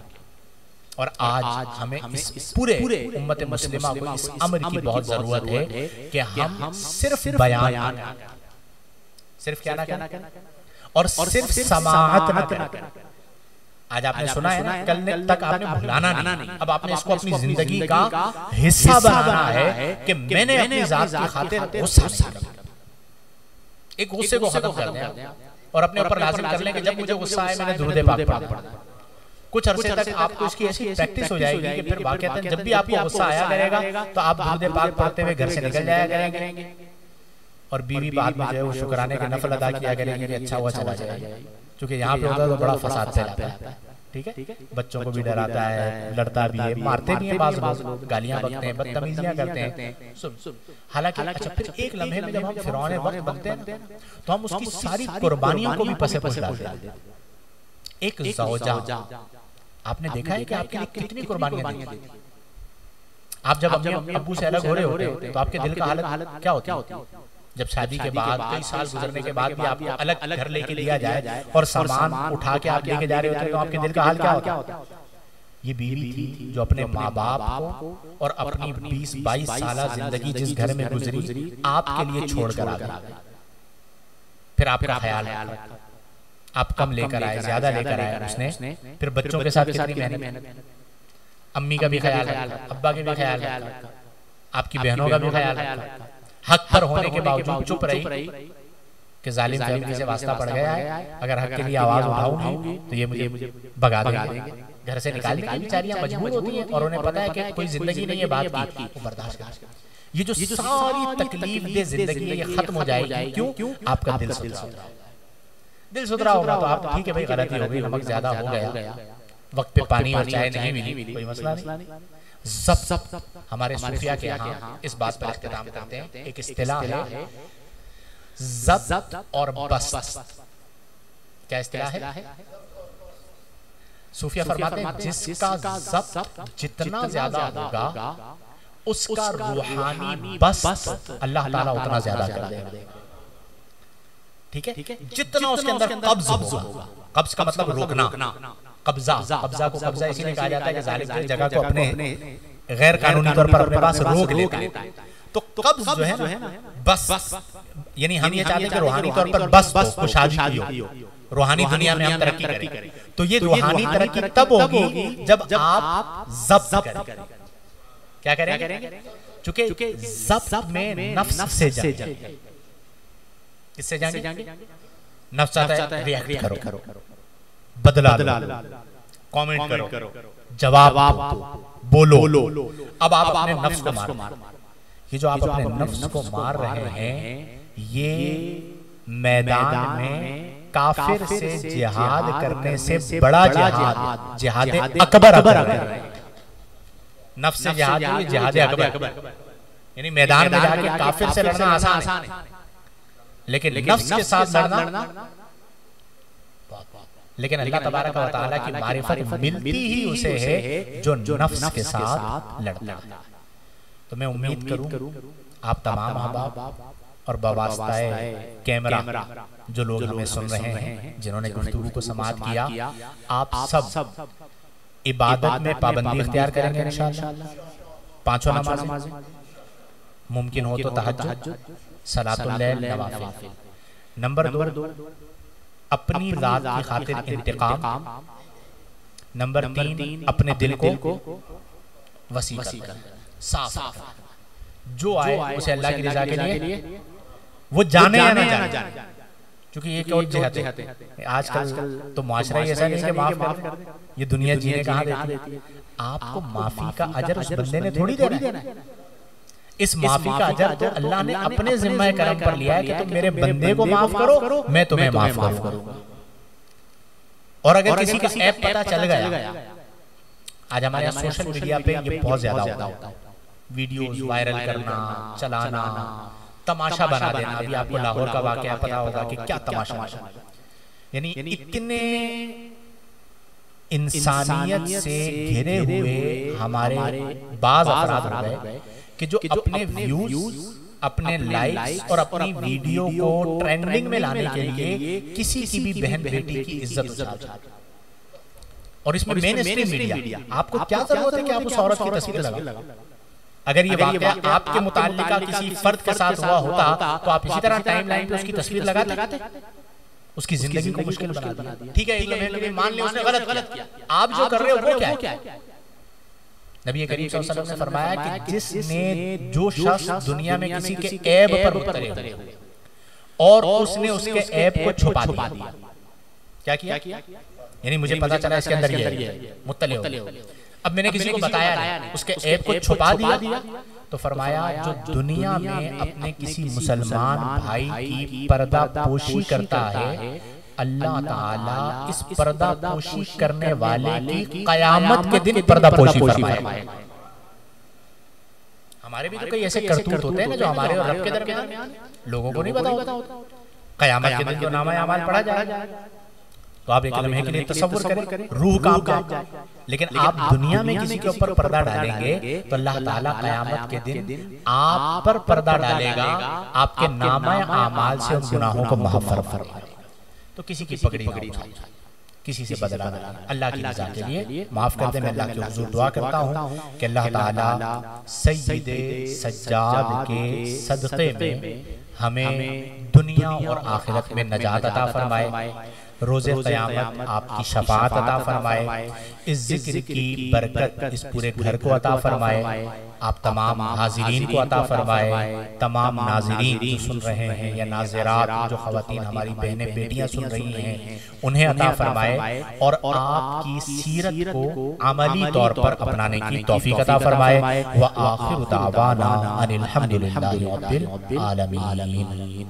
और आज हमें इस पूरे उम्मत मुस्लिमा को इस अमर की बहुत जरूरत है कि हम सिर्फ बयान, सिर्फ क्या ना करें और सिर्फ समाअत ना करें। आज आपने सुना है ना, कल तक आपने भुलाना नहीं, अब आपने इसको अपनी जिंदगी का हिस्सा बनाना है कि मैंने अपनी जात की खातिर गुस्सा नहीं करना। एक गुस्से को खत्म कर दें और अपने ऊपर लाजिम कर लें कि जब मुझे गुस्सा आए मैंने दुरूद पाक पढ़ना। कुछ अरसे तक आपको इसकी ऐसी प्रैक्टिस हो जाएगी कि फिर वाकईतन जब भी आपको गुस्सा आया करेगा तो आप दुरूद पाक पढ़ते हुए घर से निकल जाया करेंगे और बीवी बाद में जो है वो शुक्राने के नफल अदा किया करेंगे कि अच्छा हुआ चला जाएगा। क्योंकि यहाँ पे होता है तो बड़ा फसाद फैलाता है, ठीक है, बच्चों को भी डराता है, लड़ता भी है, मारते भी हैं, बाज़ लोग गालियां बकते हैं, बदतमीजियां करते हैं। हालांकि अच्छा फिर एक लम्हे में जब हम फिरौने वक्त बनते हैं तो हम उसकी सारी कुर्बानियों को भी पसे पसे डालते हैं। एक ज़ौजा, आपने देखा है कि आपके लिए कितनी कुर्बानियां दी। आप जब अपने अब्बू से अलग हो रहे होते हैं तो आपके दिल का हालत क्या होती है? जब शादी के बाद कई साल गुजरने के बाद भी आपको अलग घर लेके दिया जाए और सामान उठा के आप लेके जा रहे होते हैं तो आपके दिल का हाल क्या होता है? ये बीवी थी जो अपने माँ बाप को और अपनी 20-22 साल जिंदगी जिस घर में गुजरी आपके लिए छोड़ कर आ गई। फिर आपका ख्याल, आप कम लेकर आए, ज्यादा लेकर आए उसने, फिर बच्चों के साथ कितनी मेहनत, अम्मी का भी ख्याल रखा, अब्बा का भी ख्याल रखा, आपकी बहनों का भी ख्याल रखा, हक पर होने के बावजूद चुप रही कि जालिम फैमिली से वास्ता पड़ गया है, अगर हक के लिए आवाज उठाऊंगी तो ये मुझे भगा देंगे, घर से निकालने की बेचारियां मजबूर होती हैं और उन्हें पता है कि कोई जिंदगी नहीं है बात की, वो बर्दाश्त कर। ये जो सारी तकलीफ दे जिंदगी ये खत्म हो जाएगी। क्यों? आपका दिल सुधरा होगा तो आप ठीक है भाई, गलती हो गई, नमक ज्यादा हो गया, वक्त पे पानी और चाय नहीं मिली, कोई मसला नहीं। सब हमारे सूफिया के यहाँ इस बात पर इख्तिताम करते हैं, एक इस्तिलाह है ज़ब्त और बस्त। क्या इस्तिलाह है? सूफिया फरमाते हैं जिसका ज़ब्त जितना ज्यादा होगा उसका रूहानी बस्त अल्लाह ताला उतना ज्यादा कर देगा। ठीक है, जितना उसके अंदर कब्ज़ होगा, कब्ज़ का मतलब रोकना, कब्जा को कब्जा इसीलिए कहा जाता है कि जालिम की जगह को अपने गैर कानूनी तौर पर अपने पास रोक लेता है। तो कब्ज जो है ना, बस यानी हम ये चाहते हैं कि रूहानी तौर पर बस खुशहाली की हो, रूहानी दुनिया में हम तरक्की करें। तो ये रूहानी तरक्की तब होगी जब आप ज़ब्त करें। क्या करेंगे? चूंकि ज़ब्त में नफ्स से जंग, किससे जंग? नफ्स चाहता है रिएक्ट करो, बदला कमेंट करो, जवाब बोलो। अब आप अपने नफ्स को मार, ये जो आप अपने नफ्स को मार रहे हैं ये मैदान में काफिर से जिहाद करने से बड़ा जिहाद अकबर कर रहे हैं। नफ्स से जिहाद अकबर, यानी मैदान में जाके काफिर से लड़ना आसान है, लेकिन नफ्स के साथ लड़ना, लेकिन अल्लाह तबारक व तआला की मारिफत मिलती ही उसे है जो नफ्स के साथ लड़ता है। तो मैं उम्मीद करूं आप तमाम अहबाब और बवास्ताए कैमरा जो लोग हमें सुन रहे हैं, जिन्होंने गुफ्तगू को समाअत किया, आप सब इबादत में पाबंदी इख्तियार करेंगे इंशाअल्लाह। पांचों नमाज़ें, मुमकिन हो तो तहज्जुद, सलातुल लैल, नवाफिल। नंबर 2 अपनी रात की खातिर इंतकाम। नंबर 3 अपने दिल को वसी कर, साफ, जो आए उसे अल्लाह की रज़ा के लिए, वो जाने या ना जाने, क्योंकि ये क्या जिहाद है। आजकल तो माशरा ही ऐसा नहीं कि माफ कर दे, ये दुनिया जीने कहाँ देती है। आपको माफी का अजर उस बंदे ने थोड़ी देना है, इस माफी का अजर तो अल्लाह ने अपने जिम्मे करम पर लिया है कि तुम मेरे बंदे को माफ करो, मैं तुम्हें माफ करूंगा। और अगर किसी का ऐप पता चल गया, आज हमारे यहाँ सोशल मीडिया पे ये बहुत ज्यादा होता है, वीडियोस वायरल करना, चलाना, तमाशा बना देना। अभी आपको लाहौर का वाकया पता होगा कि क्या तमाशा, यानी इतने इंसानियत से घिरे हुए हमारे बाज़ अफराद हो गए कि जो अपने व्यूज अपने लाइक्स और अपनी वीडियो को ट्रेंडिंग में लाने के लिए किसी की भी बहन बेटी की इज्जत उछालता है। और इसमें मेन स्ट्रीम मीडिया, आपको क्या जरूरत है कि आप उस औरत की तस्वीर लगाओ? अगर ये वाकया आपके मुताल्लिका किसी फर्द के साथ हुआ होता तो आप इसी तरह टाइमलाइन पे उसकी तस्वीर लगाते, उसकी जिंदगी को मुश्किल बना दिया। ठीक है, मान लें उसने गलत किया, आप जो कर रहे हो वो क्या है? नबी करीम सल्लल्लाहु अलैहि वसल्लम ने फरमाया कि जिसने जो शख्स दुनिया में किसी के ऐब पर मुत्तले और उसने उसके ऐब को छुपा दिया, क्या किया? यानी मुझे पता चला इसके अंदर ये मुत्तले हो, अब मैंने किसी को बताया नहीं, उसके ऐब को छुपा दिया, तो फरमाया जो दुनिया में अपने किसी मुसलमान भाई की पर्दा पोशी करता है, अल्लाह ताला इस पर्दा पोशी करने वाले की कयामत के दिन पर्दा पोशी फरमाएगा। हमारे भी तो कई ऐसे करतूत होते हैं ना जो हमारे और रब के दरमियान लोगों को नहीं पता होता। कयामत के दिन जो नामा अमाल पढ़ा जाएगा तो आप एक लम्हे के लिए तसव्वुर करें, रूह कांप जाए। लेकिन आप दुनिया में किसी के ऊपर पर्दा डालेंगे तो अल्लाह ताला कयामत के दिन आप पर पर्दा डालेगा, आपके नामा अमाल से उन गुनाहों को माफ फरमाएगा। तो किसी की पगड़ी ना उठाएं, किसी से बदला ना लें, अल्लाह की रज़ा के लिए माफ कर दें। मैं अल्लाह के हुज़ूर दुआ करता हूँ कि अल्लाह ताला सय्यदे सज्जाद के सदक़े में हमें दुनिया और आखिरत में नजात अता फरमाए, रोज़े क़यामत आपकी शफ़ाअत अता फरमाए, इस ज़िक्र की बरकत इस पूरे घर को अता फरमाए, आप तमाम हाज़िरीन को अता फरमाए, तमाम नाज़िरीन जो सुन रहे हैं या नाज़िरात जो ख़वातीन हमारी बहनें बेटियां सुन रही हैं उन्हें अता फरमाए, और आपकी सीरत को अमली तौर पर अपनाने की तौफ़ीक़ अता फरमाए। व आखिरु दावाना अनिल हम्दुलिल्लाहि रब्बिल आलमीन।